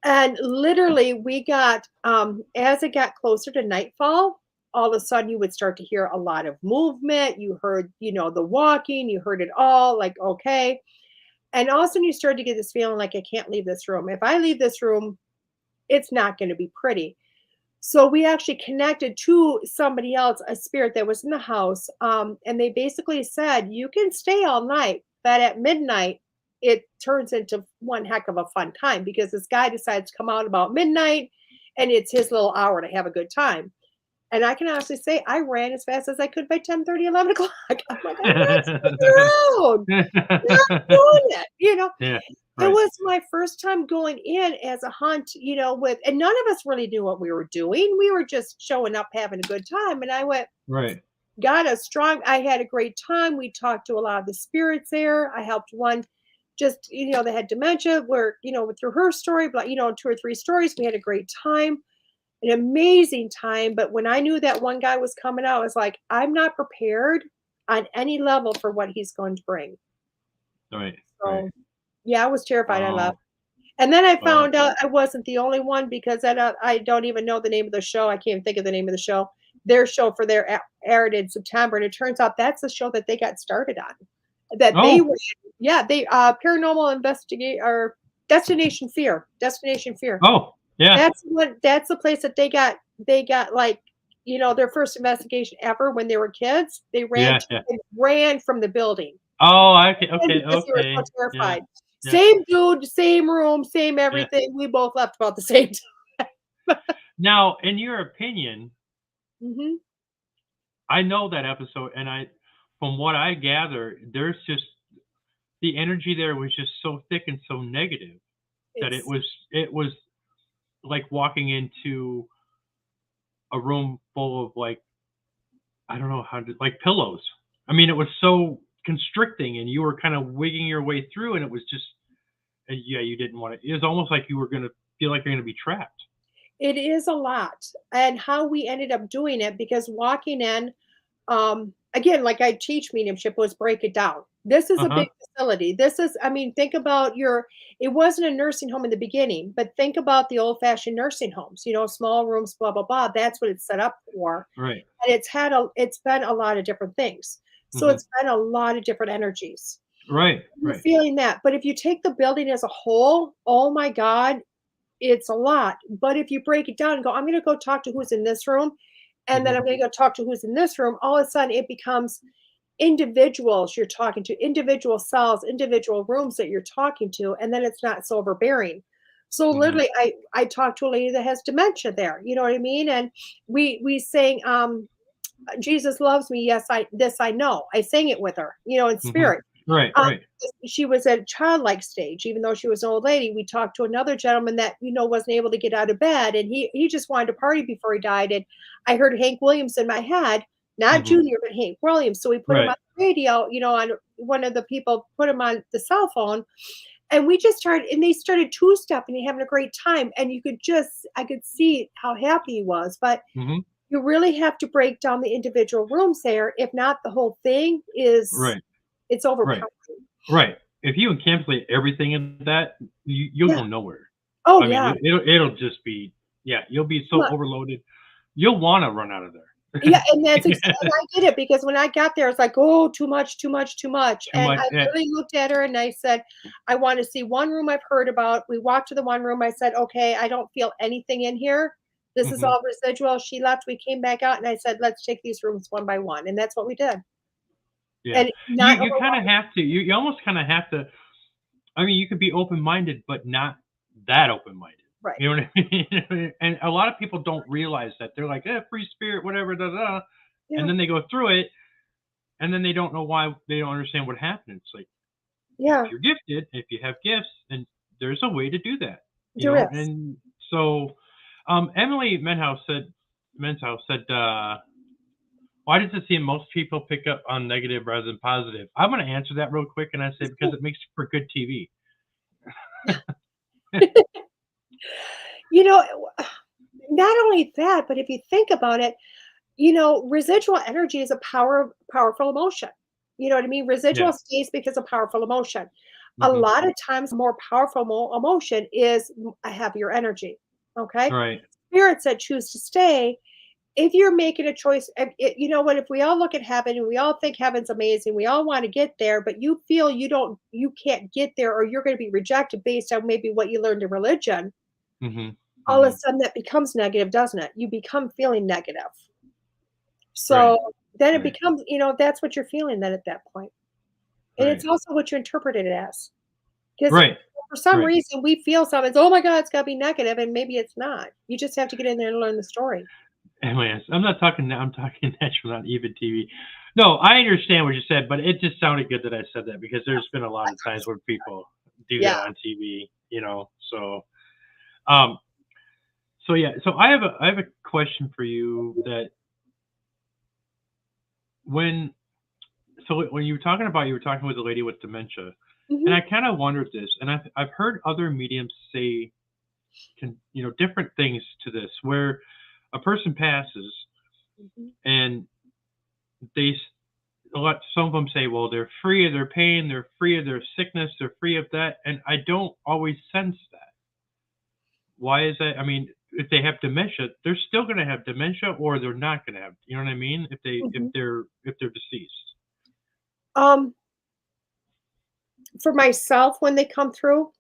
And literally, we got, as it got closer to nightfall, all of a sudden you would start to hear a lot of movement. You heard, the walking, you heard it all, like, okay. And all of a sudden you started to get this feeling like, I can't leave this room. If I leave this room, it's not going to be pretty. So we actually connected to somebody else, a spirit that was in the house. And they basically said, you can stay all night, but at midnight, it turns into one heck of a fun time because this guy decides to come out about midnight and it's his little hour to have a good time. And I can honestly say I ran as fast as I could by 10:30, 11 o'clock. I'm like, I'm not sticking around. Not doing it. Yeah. It Right. was my first time going in as a hunt, and none of us really knew what we were doing. We were just showing up, having a good time. And I went, Right. I had a great time. We talked to a lot of the spirits there. I helped one just, that had dementia where, through her story, but, 2 or 3 stories, we had a great time, an amazing time. But when I knew that one guy was coming out, I was like, I'm not prepared on any level for what he's going to bring. Right. Right. So yeah, I was terrified. I Wow. left. And then I Wow. found out I wasn't the only one because I don't even know the name of the show. I can't even think of the name of the show. Their show for their aired in September, and it turns out that's the show that they got started on. That they Oh, were, yeah, they Paranormal Investigate or Destination Fear, Destination Fear. oh, yeah. That's the place that they got like their first investigation ever when they were kids. They Yeah. Yeah. ran from the building. Oh, okay. And Okay. because they were so Okay. Yeah. terrified. Yeah. Same dude, same room, same Yeah. everything. We both left about the same time. Now, in your opinion, Mhm. I know that episode, and from what I gather, there's just the energy there was just so thick and so negative that it It's was like walking into a room full of like I don't know how to like pillows. I mean, it was so constricting, and you were kind of wigging your way through, and it was just yeah, you didn't want to. It was almost like you were gonna feel like you're gonna be trapped. it is a lot. And how we ended up doing it because walking in, again, like I teach mediumship was break it down. This is Uh a huh. big facility. I mean, think about it wasn't a nursing home in the beginning, but think about the old fashioned nursing homes, small rooms, blah, blah, blah. That's what it's set up for. Right. And it's been a lot of different things. So Hmm. it's been a lot of different energies. Right. You're Right. feeling that. But if you take the building as a whole, oh my God, it's a lot. But if you break it down and go, I'm going to go talk to who's in this room, and then Hmm. I'm going to go talk to who's in this room, all of a sudden it becomes individuals you're talking to, individual cells, individual rooms that you're talking to, and then it's not so overbearing. So Hmm. literally, I talked to a lady that has dementia there. You know what I mean? And we sang Jesus loves me. Yes, I know. I sang it with her, in Hmm. spirit. Right. Um, Right. she was at a childlike stage, even though she was an old lady. We talked to another gentleman that wasn't able to get out of bed, and he just wanted to party before he died. And I heard Hank Williams in my head, not Hmm. Junior, but Hank Williams. So we put him Right. on the radio, on one of the people put him on the cell phone, and we just started, and they started two-stepping and having a great time. And I could see how happy he was, but Hmm. you really have to break down the individual rooms there. If not, the whole thing is Right. it's Right. overpowering. Right. If you encapsulate everything in that, you'll Yeah. go nowhere. Oh I mean, yeah. it'll just be yeah, you'll be so Well, overloaded. You'll want to run out of yeah, there. and and I get it because when I got there, it's like, "Oh, too much, too much, too much." Too And much. I Yeah. really looked at her and I said, "I want to see one room I've heard about." We walked to the one room. I said, "Okay, I don't feel anything in here. This is Hmm. all residual." She left. We came back out and I said, "Let's take these rooms one by one." And that's what we did. Yeah. And You not you kind of overwhelming. have to. You almost kind of have to. I mean, you could be open minded, but not that open minded. Right. You know what I mean? And a lot of people don't realize that they're like, free spirit, whatever, da da, and Yeah. then they go through it, and then they don't know why they don't understand what happened. It's like Yeah. if you're gifted, if you have gifts, and there's a way to do that, There is. and so Emily Menhouse said, why does it seem most people pick up on negative rather than positive? I'm going to answer that real quick, and I say because it makes for good TV. You know, not only that, but if you think about it, residual energy is a powerful emotion. You know what I mean? Residual Yeah. stays because of powerful emotion. A Hmm. lot of times, more powerful emotion is a heavier energy. Okay, Right. spirits that choose to stay. If you're making a choice, you know what? If we all look at heaven and we all think heaven's amazing, we all want to get there, but you feel you can't get there, or you're going to be rejected based on maybe what you learned in religion. Hmm. All of Hmm. a sudden, that becomes negative, doesn't it? You become feeling negative. Right. So then it Right. becomes, that's what you're feeling then at that point. And it's Right. also what you interpret it as. Because Right. for some Right. reason we feel something, it's, oh my God, it's gotta be negative, and maybe it's not. You just have to get in there and learn the story. Anyways, I'm not talking now. I'm talking natural, not even TV. No, I understand what you said, but it just sounded good that I said that because there's been a lot of times where people do Yeah. that on TV, So, um, so yeah, so I have a question for you that when when you were talking with a lady with dementia, and Mhm. I kind of wondered this, and I've heard other mediums say different things to this where a person passes Mhm. and they some of them say, well, they're free of their pain, they're free of their sickness, they're free of that, and I don't always sense that. Why is that? I mean, if they have dementia, they're still going to have dementia, or they're not going to have. You know what I mean? If they if Mhm. they're if they're deceased. Um, for myself when they come through,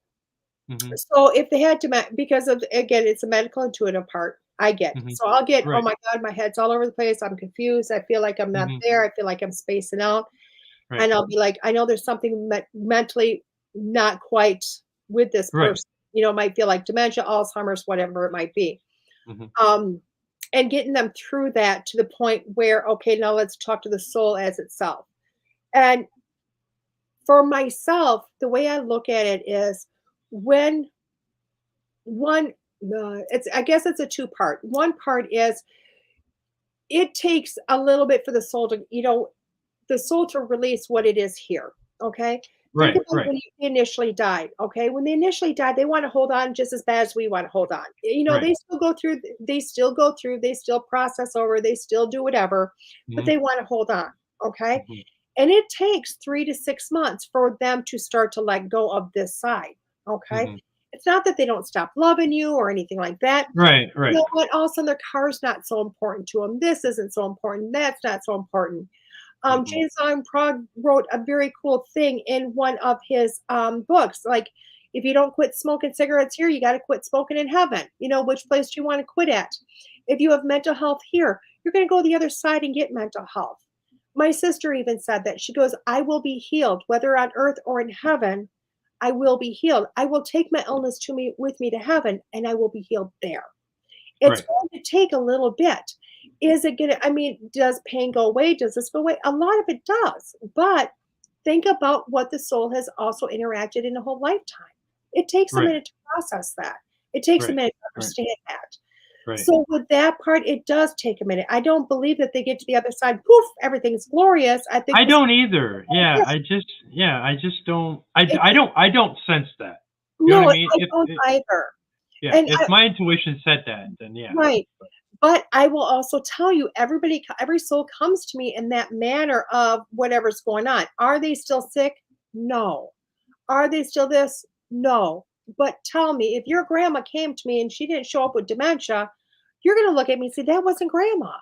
Hmm. so if they had to, because of, again, it's a medical intuitive part. I get. Hmm. So I'll get, oh Right. my God, my head's all over the place. I'm confused. I feel like I'm not Hmm. there. I feel like I'm spacing out. Right. And I'll be like, I know there's something mentally not quite with this Right. person. It might feel like dementia, Alzheimer's, whatever it might be. Hmm. Um, and getting them through that to the point where, okay, now let's talk to the soul as itself. And for myself, the way I look at it is when one, it's, I guess it's a two part. One part is it takes a little bit for the soul to, the soul to release what it is here. Okay. Think Right. about Right. when you initially died. Okay. When they initially died, they want to hold on just as bad as we want to hold on. Right. They still process over, they still do whatever, but Hmm. they want to hold on. Okay. Hmm. And it takes 3 to 6 months for them to start to let go of this side. Okay. Hmm. It's not that they don't stop loving you or anything like that. Right. You Right. know what? All of a sudden, their car's not so important to them. This isn't so important. That's not so important. Hmm. James Allen Prague wrote a very cool thing in one of his books. Like, if you don't quit smoking cigarettes here, you got to quit smoking in heaven. Which place do you want to quit at? If you have mental health here, you're going to go the other side and get mental health. My sister even said that. She goes, I will be healed, whether on earth or in heaven. I will be healed. I will take my illness with me to heaven, and I will be healed there. It's Right. going to take a little bit. Is it gonna, I mean, does pain go away? Does this go away? A lot of it does. But think about what the soul has also interacted in a whole lifetime. It takes a Right. minute to process that. It takes a Right. minute to Right. understand that. Right. So with that part, it does take a minute. I don't believe that they get to the other side, poof, everything's glorious. I think I this, don't either. I just don't. it, I don't sense that. You know what I no, mean? I don't either. Yeah, And if my intuition said that, then yeah. right. But I will also tell you, every soul comes to me in that manner of whatever's going on. Are they still sick? No. Are they still this? No. But tell me, if your grandma came to me and she didn't show up with dementia, you're going to look at me and say, that wasn't grandma.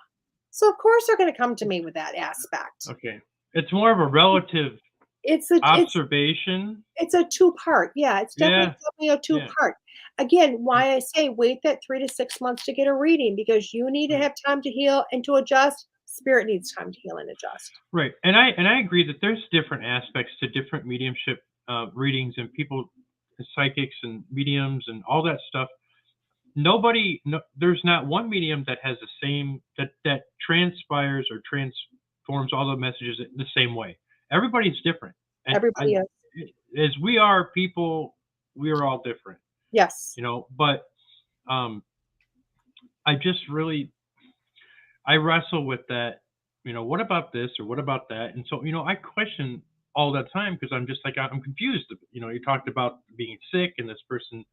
So, of course, they're going to come to me with that aspect. Okay. It's more of a relative It's a, it's observation. It's a two-part. Yeah, it's Yeah. definitely a Yeah. two-part. Again, Mm. why I say wait that 3 to 6 months to get a reading, because you need to Right. have time to heal and to adjust. Spirit needs time to heal and adjust. Right. And I agree that there's different aspects to different mediumship readings and people, psychics and mediums and all that stuff. No, there's not one medium that has the same that transpires or transforms all the messages the same way. Everybody's different, and Everybody is. as we are people, we are all different, Yes. you know. But um, I just really I wrestle with that. You know, what about this or what about that? And so, you know, I question all that time because I'm just like I'm confused. You know, you talked about being sick and this person,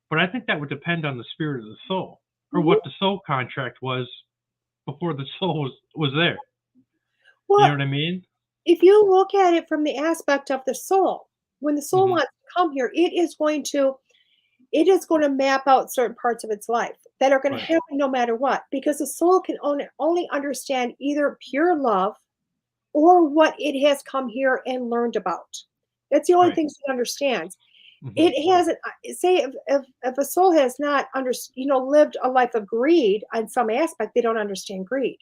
but I think that would depend on the spirit of the soul or Mhm. what the soul contract was before the soul was there. You know Well, what I mean? if you look at it from the aspect of the soul, when the soul Hmm. wants to come here, it is going to map out certain parts of its life that are going to Right. happen no matter what, because the soul can only understand either pure love or what it has come here and learned about. That's the only Right. things it understands. Hmm. It hasn't say if a soul has not lived a life of greed on some aspect, they don't understand greed.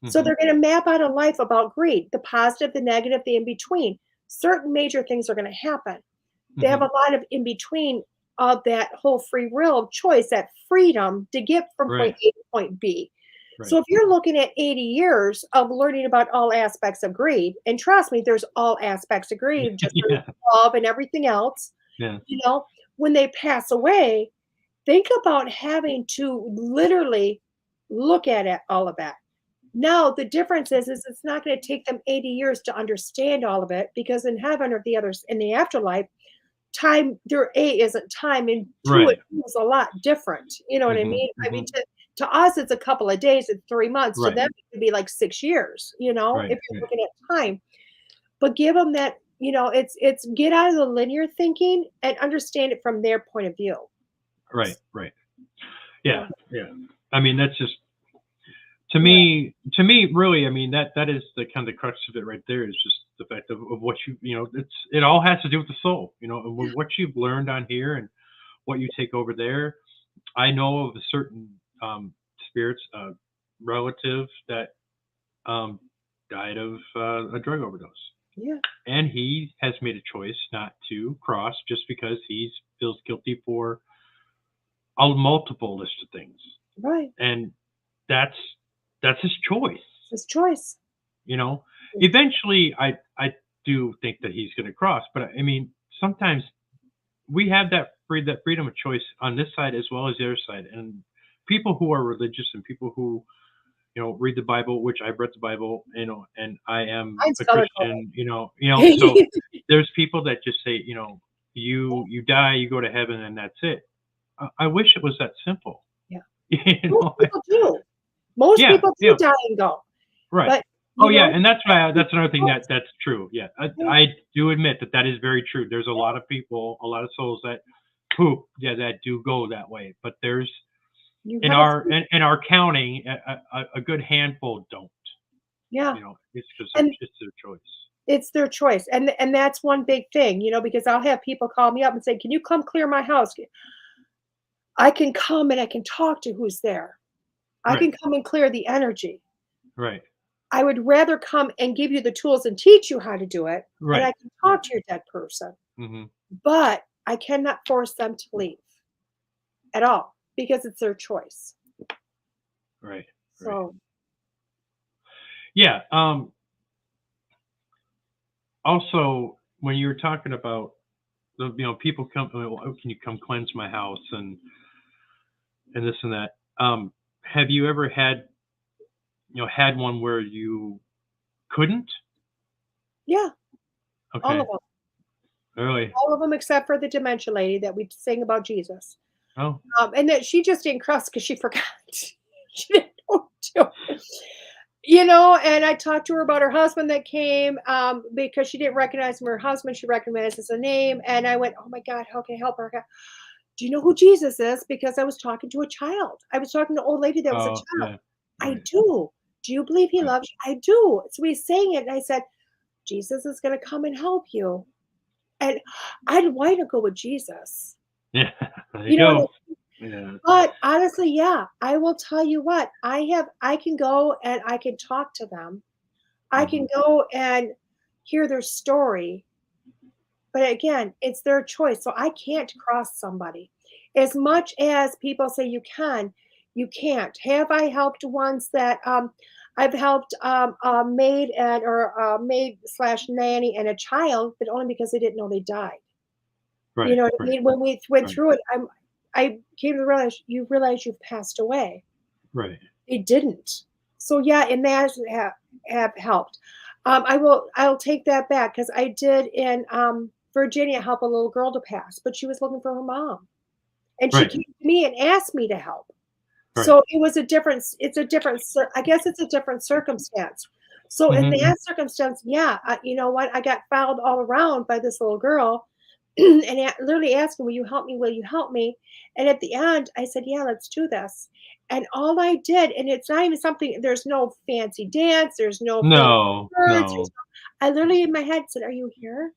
So Hmm. they're going to map out a life about greed, the positive, the negative, the in between. Certain major things are going to happen. They have Hmm. a lot of in between of that whole free will of choice, that freedom to get from point Right. A to point B. So Right. if you're looking at 80 years of learning about all aspects of greed, and trust me, there's all aspects of greed, just there's Yeah. love and everything else, Yeah. you know, when they pass away, think about having to literally look at it, all of that. Now, the difference is it's not going to take them 80 years to understand all of it, because in heaven or the others in the afterlife, time there A isn't time, and two, it Right. feels a lot different. You know what I Hmm. mean? I Hmm. mean, to us, it's a couple of days, it's 3 months. To Right. them, it could be like 6 years. Right. If you're Right. looking at time, but give them that. It's get out of the linear thinking and understand it from their point of view. Right. Right. Yeah. Yeah, Yeah. I mean, that's just yeah, to me, really, I mean, that is the kind of crux of it right there is just the fact of what you know, it all has to do with the soul, you know, and with what you've learned on here and what you take over there. I know of a certain spirits, relative that um, died of a drug overdose. yeah. And he has made a choice not to cross just because he feels guilty for a multiple list of things. Right. And that's that's his choice. It's his choice. You know, It's- eventually, I do think that he's going to cross, but I mean, sometimes we have that freedom of choice on this side as well as the other side, and people who are religious and people who read the Bible, which I've read the Bible, and I am Mine's a color Christian, so coded. there's people that just say, you die, you go to heaven, and that's it. I wish it was that simple. Yeah. you Most know, people do. Most yeah, people do yeah. die and go. Right. But, Oh you yeah, know, and that's another thing choice. that's true. Yeah, Yeah, I do admit that is very true. There's a lot of people, a lot of souls that, who yeah, that do go that way. But there's you in have a our in our counting, a good handful don't. yeah, It's because and it's their choice. it's their choice, and that's one big thing, because I'll have people call me up and say, "Can you come clear my house?" I can come and I can talk to who's there. I Right. can come and clear the energy. Right. I would rather come and give you the tools and teach you how to do it, and Right. I can Right. talk to your dead person, Hmm. but I cannot force them to leave at all because it's their choice. Right. Right. So, Yeah. Also, when you were talking about people come, oh, can you come cleanse my house and this and that. Have you ever had one where you couldn't? yeah, all of Okay. them. Really? All of them except for the dementia lady that we sang about Jesus. Oh. And that she just didn't cross because she forgot. She didn't know to. And I talked to her about her husband that came, because she didn't recognize him. Her husband, she recognizes the name. And I went, "Oh my God, how can I help her?" "Do you know who Jesus is?" Because I was talking to a child. I was talking to an old lady that was a Oh, child. yeah. "I Right. do. Do you believe he Right. loves you?" "I do." So we sang it. And I said, "Jesus is going to come and help you." And I'd want to go with Jesus. Yeah. There you You know what I go. mean? Yeah. But honestly, yeah, I will tell you what, I can go and I can talk to them. I Hmm. can go and hear their story. But again, it's their choice. So I can't cross somebody. As much as people say you can't. Have I helped ones that I've helped a maid or a maid slash nanny and a child, but only because they didn't know they died. You Right. know what I Right. mean? When we went Right. through it, I came to realize you've passed away. Right. They didn't. So yeah, and that have helped. I'll take that back because I did in Virginia help a little girl to pass, but she was looking for her mom. And she Right. came to me and asked me to help. Right. So it was a different, I guess it's a different circumstance. So in Mm-hmm. that circumstance, yeah, you know what? I got fouled all around by this little girl and literally asking, will you help me? Will you help me? And at the end, I said, yeah, let's do this. And all I did, and it's not even something, there's no fancy dance, there's no fancy No. words. No. I literally in my head said, are you here?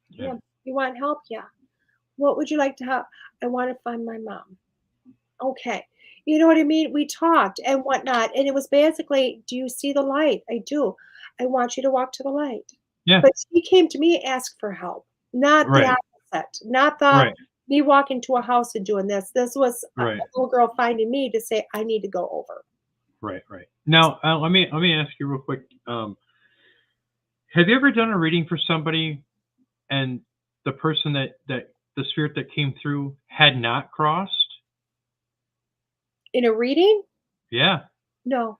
Yeah. Yeah. You want help? Yeah. What would you like to help? I want to find my mom. Okay. You know what I mean? We talked and whatnot. And it was basically, do you see the light? I do. I want you to walk to the light. Yeah. But she came to me and asked for help, not the Right. opposite, not the Right. me walking to a house and doing this. This was a Right. little girl finding me to say, I need to go over. Right. Right. Now, let me ask you real quick. Have you ever done a reading for somebody and the person that the spirit that came through had not crossed? In a reading? Yeah. No,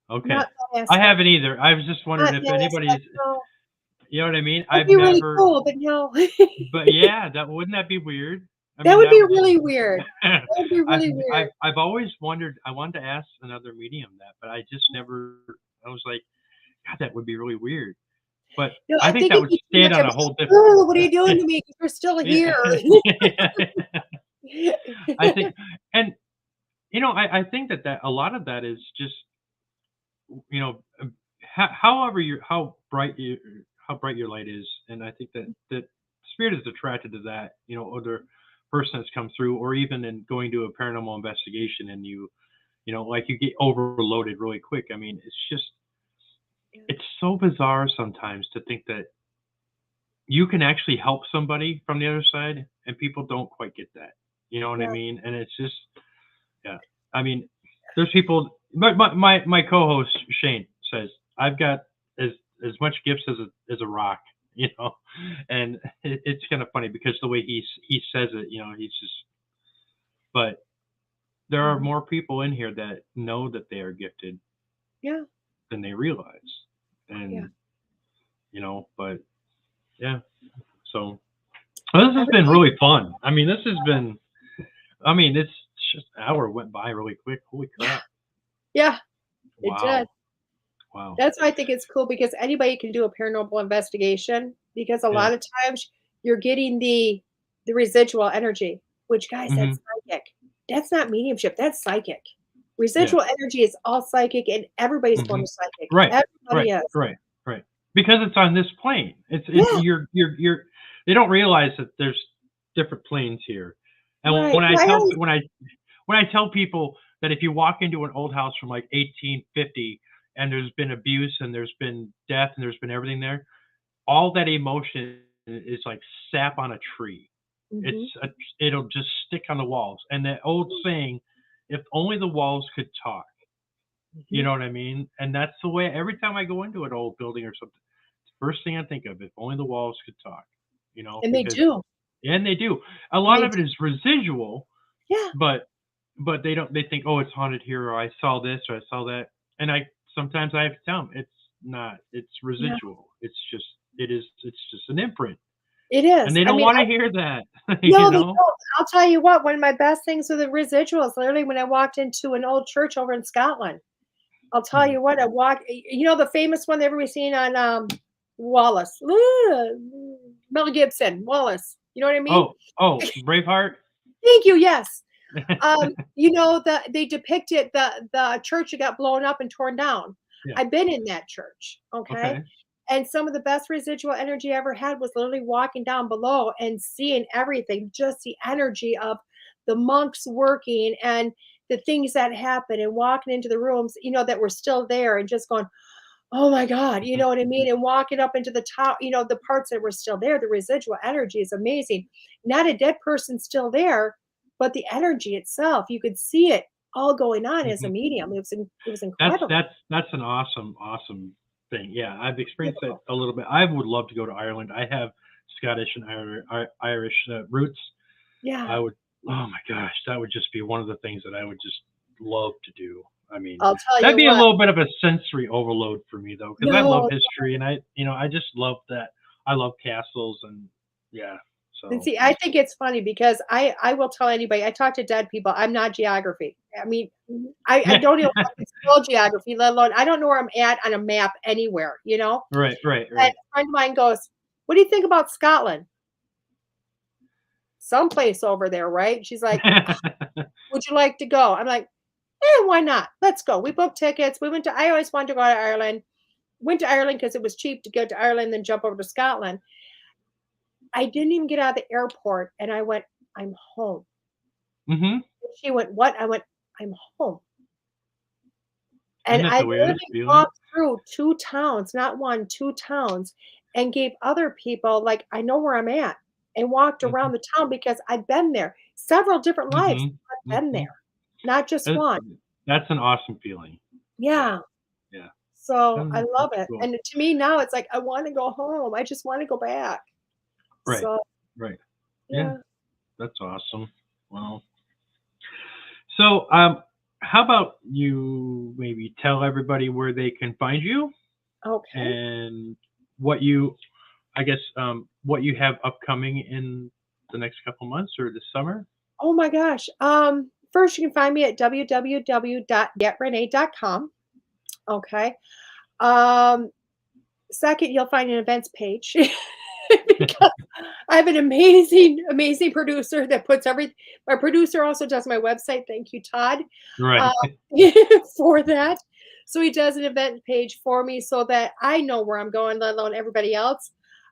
Okay. not that I aspect. haven't either. I was just wondering Not if that anybody's, aspect, no. you know what I mean? That'd I've be really never, cool, but no. but yeah, that wouldn't that be weird? I That mean, would that be would just, really weird. That would be I've, really weird. I've always wondered, I wanted to ask another medium that, but I just never, I was like, God, that would be really weird. But No, I I think think that it'd would be too stand much. on I'd a be whole like, different, "Oh, what are you doing to me? You're still yeah. here." I think, and I think that a lot of that is just, however how bright your light is, and I think that spirit is attracted to that, other person that's come through, or even in going to a paranormal investigation, and like you get overloaded really quick. I mean, it's so bizarre sometimes to think that you can actually help somebody from the other side, and people don't quite get that. You know what I Yeah, mean? And it's just, yeah. I mean, there's people. My co-host Shane says I've got as as much gifts as a rock, you know, and it's kind of funny because the way he says it, he's just. But there are mhm, more people in here that know that they are gifted yeah, than they realize, yeah. and but yeah. So this has been Everybody, really fun. I mean, this has been. I mean, it's just an hour went by really quick. Holy yeah, crap! yeah, it did. Wow, wow. That's why I think it's cool because anybody can do a paranormal investigation because a Yeah. lot of times you're getting the residual energy, which guys, Hmm. that's psychic. That's not mediumship, that's psychic. Yeah. Residual energy is all psychic and everybody's Hmm. born is psychic. Right. Everybody Right. is. Right. Right. Because it's on this plane. It's Yeah, you're. They don't realize that there's different planes here. And right. Well, I always when I tell people that if you walk into an old house from like 1850 and there's been abuse and there's been death and there's been everything there, all that emotion is like sap on a tree. It's mhm, a, it'll just stick on the walls. And the old saying, if only the walls could talk. You mhm. know what I mean? And that's the way every time I go into an old building or something, first thing I think of, if only the walls could talk, And they because do. and they do. A And lot they of do. it is residual, Yeah, but they think, oh, it's haunted here, or I saw this or I saw that. And sometimes I have to tell them it's not, it's yeah. residual. It's just an imprint. It And is. they I don't mean, want to hear that, no, they know? don't. I'll tell you what, one of my best things with the residuals, literally when I walked into an old church over in Scotland. I'll tell Mhm. you what, I walked the famous one that everybody's seen on Wallace. Mel Gibson, Wallace. You know what I mean? Oh, Braveheart? Thank you, yes. They depicted the church that got blown up and torn down. Yeah. I've been in that church, okay? Okay. And some of the best residual energy I ever had was literally walking down below and seeing everything, just the energy of the monks working and the things that happened and walking into the rooms, that were still there and just going, oh my God, you Mhm. know what I mean? And walking up into the top, the parts that were still there, the residual energy is amazing. Not a dead person still there, but the energy itself, you could see it all going on as a Mhm. medium. It was That's incredible. that's that's an awesome thing. Yeah, I've experienced that Beautiful. a little bit. I would love to go to Ireland. I have Scottish and Irish roots. Yeah. I would. Oh my gosh, that would just be one of the things that I would just love to do. I mean, I'll tell that'd you be a what. little bit of a sensory overload for me though, because I love No. history and I just love that. I love castles and yeah. And So see, I think it's funny because I will tell anybody, I talk to dead people, I'm not geography. I mean, I yeah. don't even know if it's spell geography, let alone I don't know where I'm at on a map anywhere, you know? Right. Right. And Right. a friend of mine goes, "What do you think about Scotland?" Someplace over there, right? She's like, "Would you like to go?" I'm like, why not? Let's go. We booked tickets. We went to I always wanted to go to Ireland. Went to Ireland because it was cheap to go to Ireland, then jump over to Scotland. I didn't even get out of the airport and I went, "I'm home." hmm She went, "What?" I went, "I'm home." Isn't And that I the weirdest literally feeling? walked through 2 towns, not 1, 2 towns, and gave other people, like, "I know where I'm at," and walked around hmm the town because I've been there. Several different lives, hmm I've been hmm there, not just That, 1. that's an awesome feeling. Yeah. Yeah. Yeah. So, I love That's it, cool. and to me now, it's like, I wanna go home. I just wanna go back. Right. So, Right. Yeah. yeah. That's awesome. Well, so how about you maybe tell everybody where they can find you Okay. and what you, I guess, what you have upcoming in the next couple months or this summer? Oh my gosh. First, you can find me at www.deetterenay.com. Okay. Um, Second, you'll find an events page because I have an amazing, amazing producer that puts every my producer also does my website. Thank you, Todd, uh, Right. for that. So he does an event page for me so that I know where I'm going, let alone everybody else.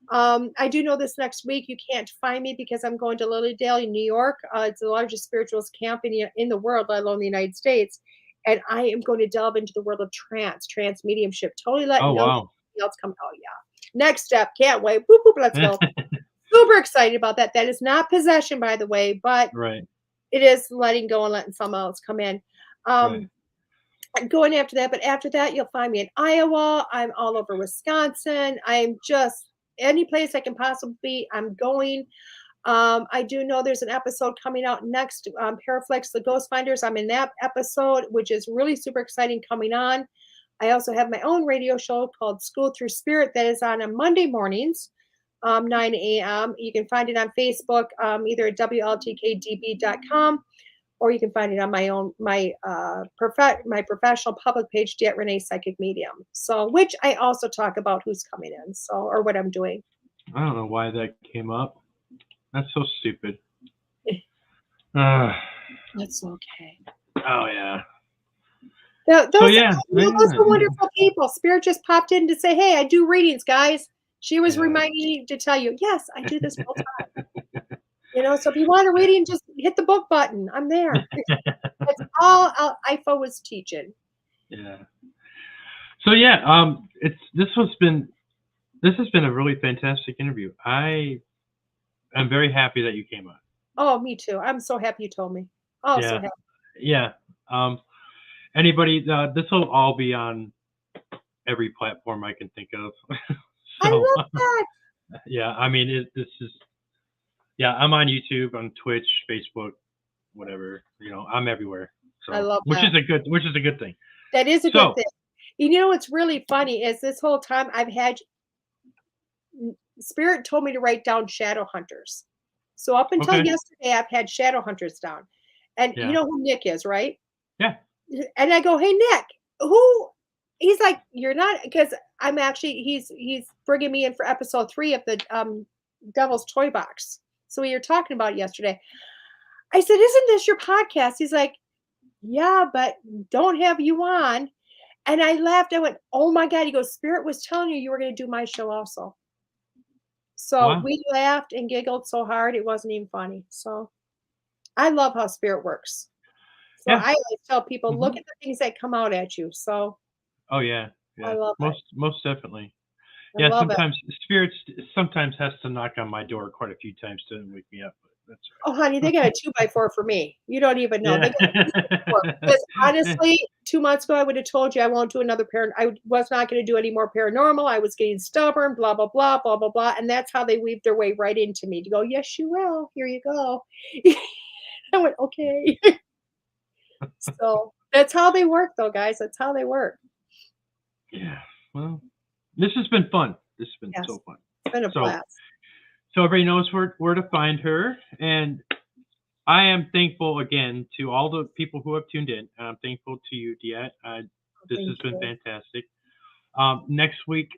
I do know this next week you can't find me because I'm going to Lilydale in New York. It's the largest spiritualist camp in the world, let alone the United States. And I am going to delve into the world of trance mediumship, totally Oh letting go wow. else come. Oh yeah. Next step. Can't wait. Boop, boop, let's go. Super excited about that. That is not possession, by the way, but right. it is letting go and letting someone else come in. Right. I'm going after that, but after that, you'll find me in Iowa. I'm all over Wisconsin. I'm just any place I can possibly be. I'm going. I do know there's an episode coming out next, Paraflex, the Ghost Finders. I'm in that episode, which is really super exciting coming on. I also have my own radio show called School Through Spirit that is on Monday mornings, 9 a.m. You can find it on Facebook, either at WLTKDB.com, or you can find it on my professional public page, DeEtte Ranae Psychic Medium. So, which I also talk about who's coming in, so or what I'm doing. I don't know why that came up. That's so stupid. Uh, That's okay. oh yeah. Those, So yeah, those are wonderful people. Spirit just popped in to say, "Hey, I do readings, guys." She was yeah. reminding me to tell you, yes, I do this full time. So if you want a reading, just hit the book button. I'm there. That's all IFO was teaching. yeah. So yeah, this has been a really fantastic interview. I am very happy that you came on. Oh, me too. I'm so happy you told me. Oh, so Yeah, happy. yeah. Anybody, this will all be on every platform I can think of. I so love that. yeah, I mean, this is yeah. I'm on YouTube, on Twitch, Facebook, whatever. I'm everywhere. I So love which that. is a good thing. That is a good So thing. You know what's really funny is this whole time I've had Spirit told me to write down shadow hunters. So up until okay, yesterday, I've had shadow hunters down. And you yeah, know who Nick is, right? yeah, And I go, "Hey, Nick, who?" He's like, "You're not," because I'm actually he's bringing me in for episode 3 of the Devil's Toy Box. So we were talking about it yesterday. I said, "Isn't this your podcast?" He's like, "Yeah, but don't have you on." And I laughed. I went, "Oh my God." He goes, "Spirit was telling you were going to do my show also." So wow, we laughed and giggled so hard it wasn't even funny. So I love how Spirit works. So yeah, I always tell people, hmm look at the things that come out at you. So oh yeah, I yeah, love it. most definitely. I Yeah, love it. sometimes spirits sometimes has to knock on my door quite a few times to wake me up, but that's Oh, honey, they got a 2 by 4 for me. You don't even know. all They right. got a 2 by 4 because honestly, 2 months ago, I would have told you I won't do another I was not going to do any more paranormal. I was getting stubborn, blah, blah, blah, blah, blah, blah. And that's how they weaved their way right into me to go, yes, you will. Here you go. I went, okay. So that's how they work, though, guys. That's how they work. Yeah. Well, this has been fun. This has been so fun. It's been a blast. So everybody knows where to find her. And I am thankful again to all the people who have tuned in. I'm thankful to you, DeEtte. This has been fantastic. Next week,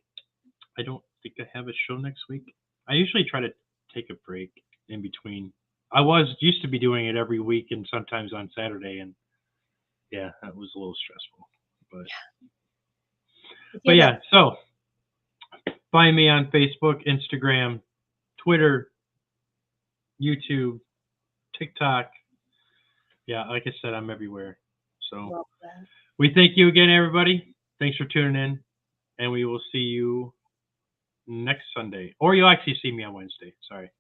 I don't think I have a show next week. I usually try to take a break in between. I used to be doing it every week and sometimes on Saturday, and yeah, that was a little stressful. But yeah, so find me on Facebook, Instagram, Twitter, YouTube, TikTok. Yeah, like I said, I'm everywhere. So we thank you again, everybody. Thanks for tuning in, and we will see you next Sunday. Or you'll actually see me on Wednesday. Sorry.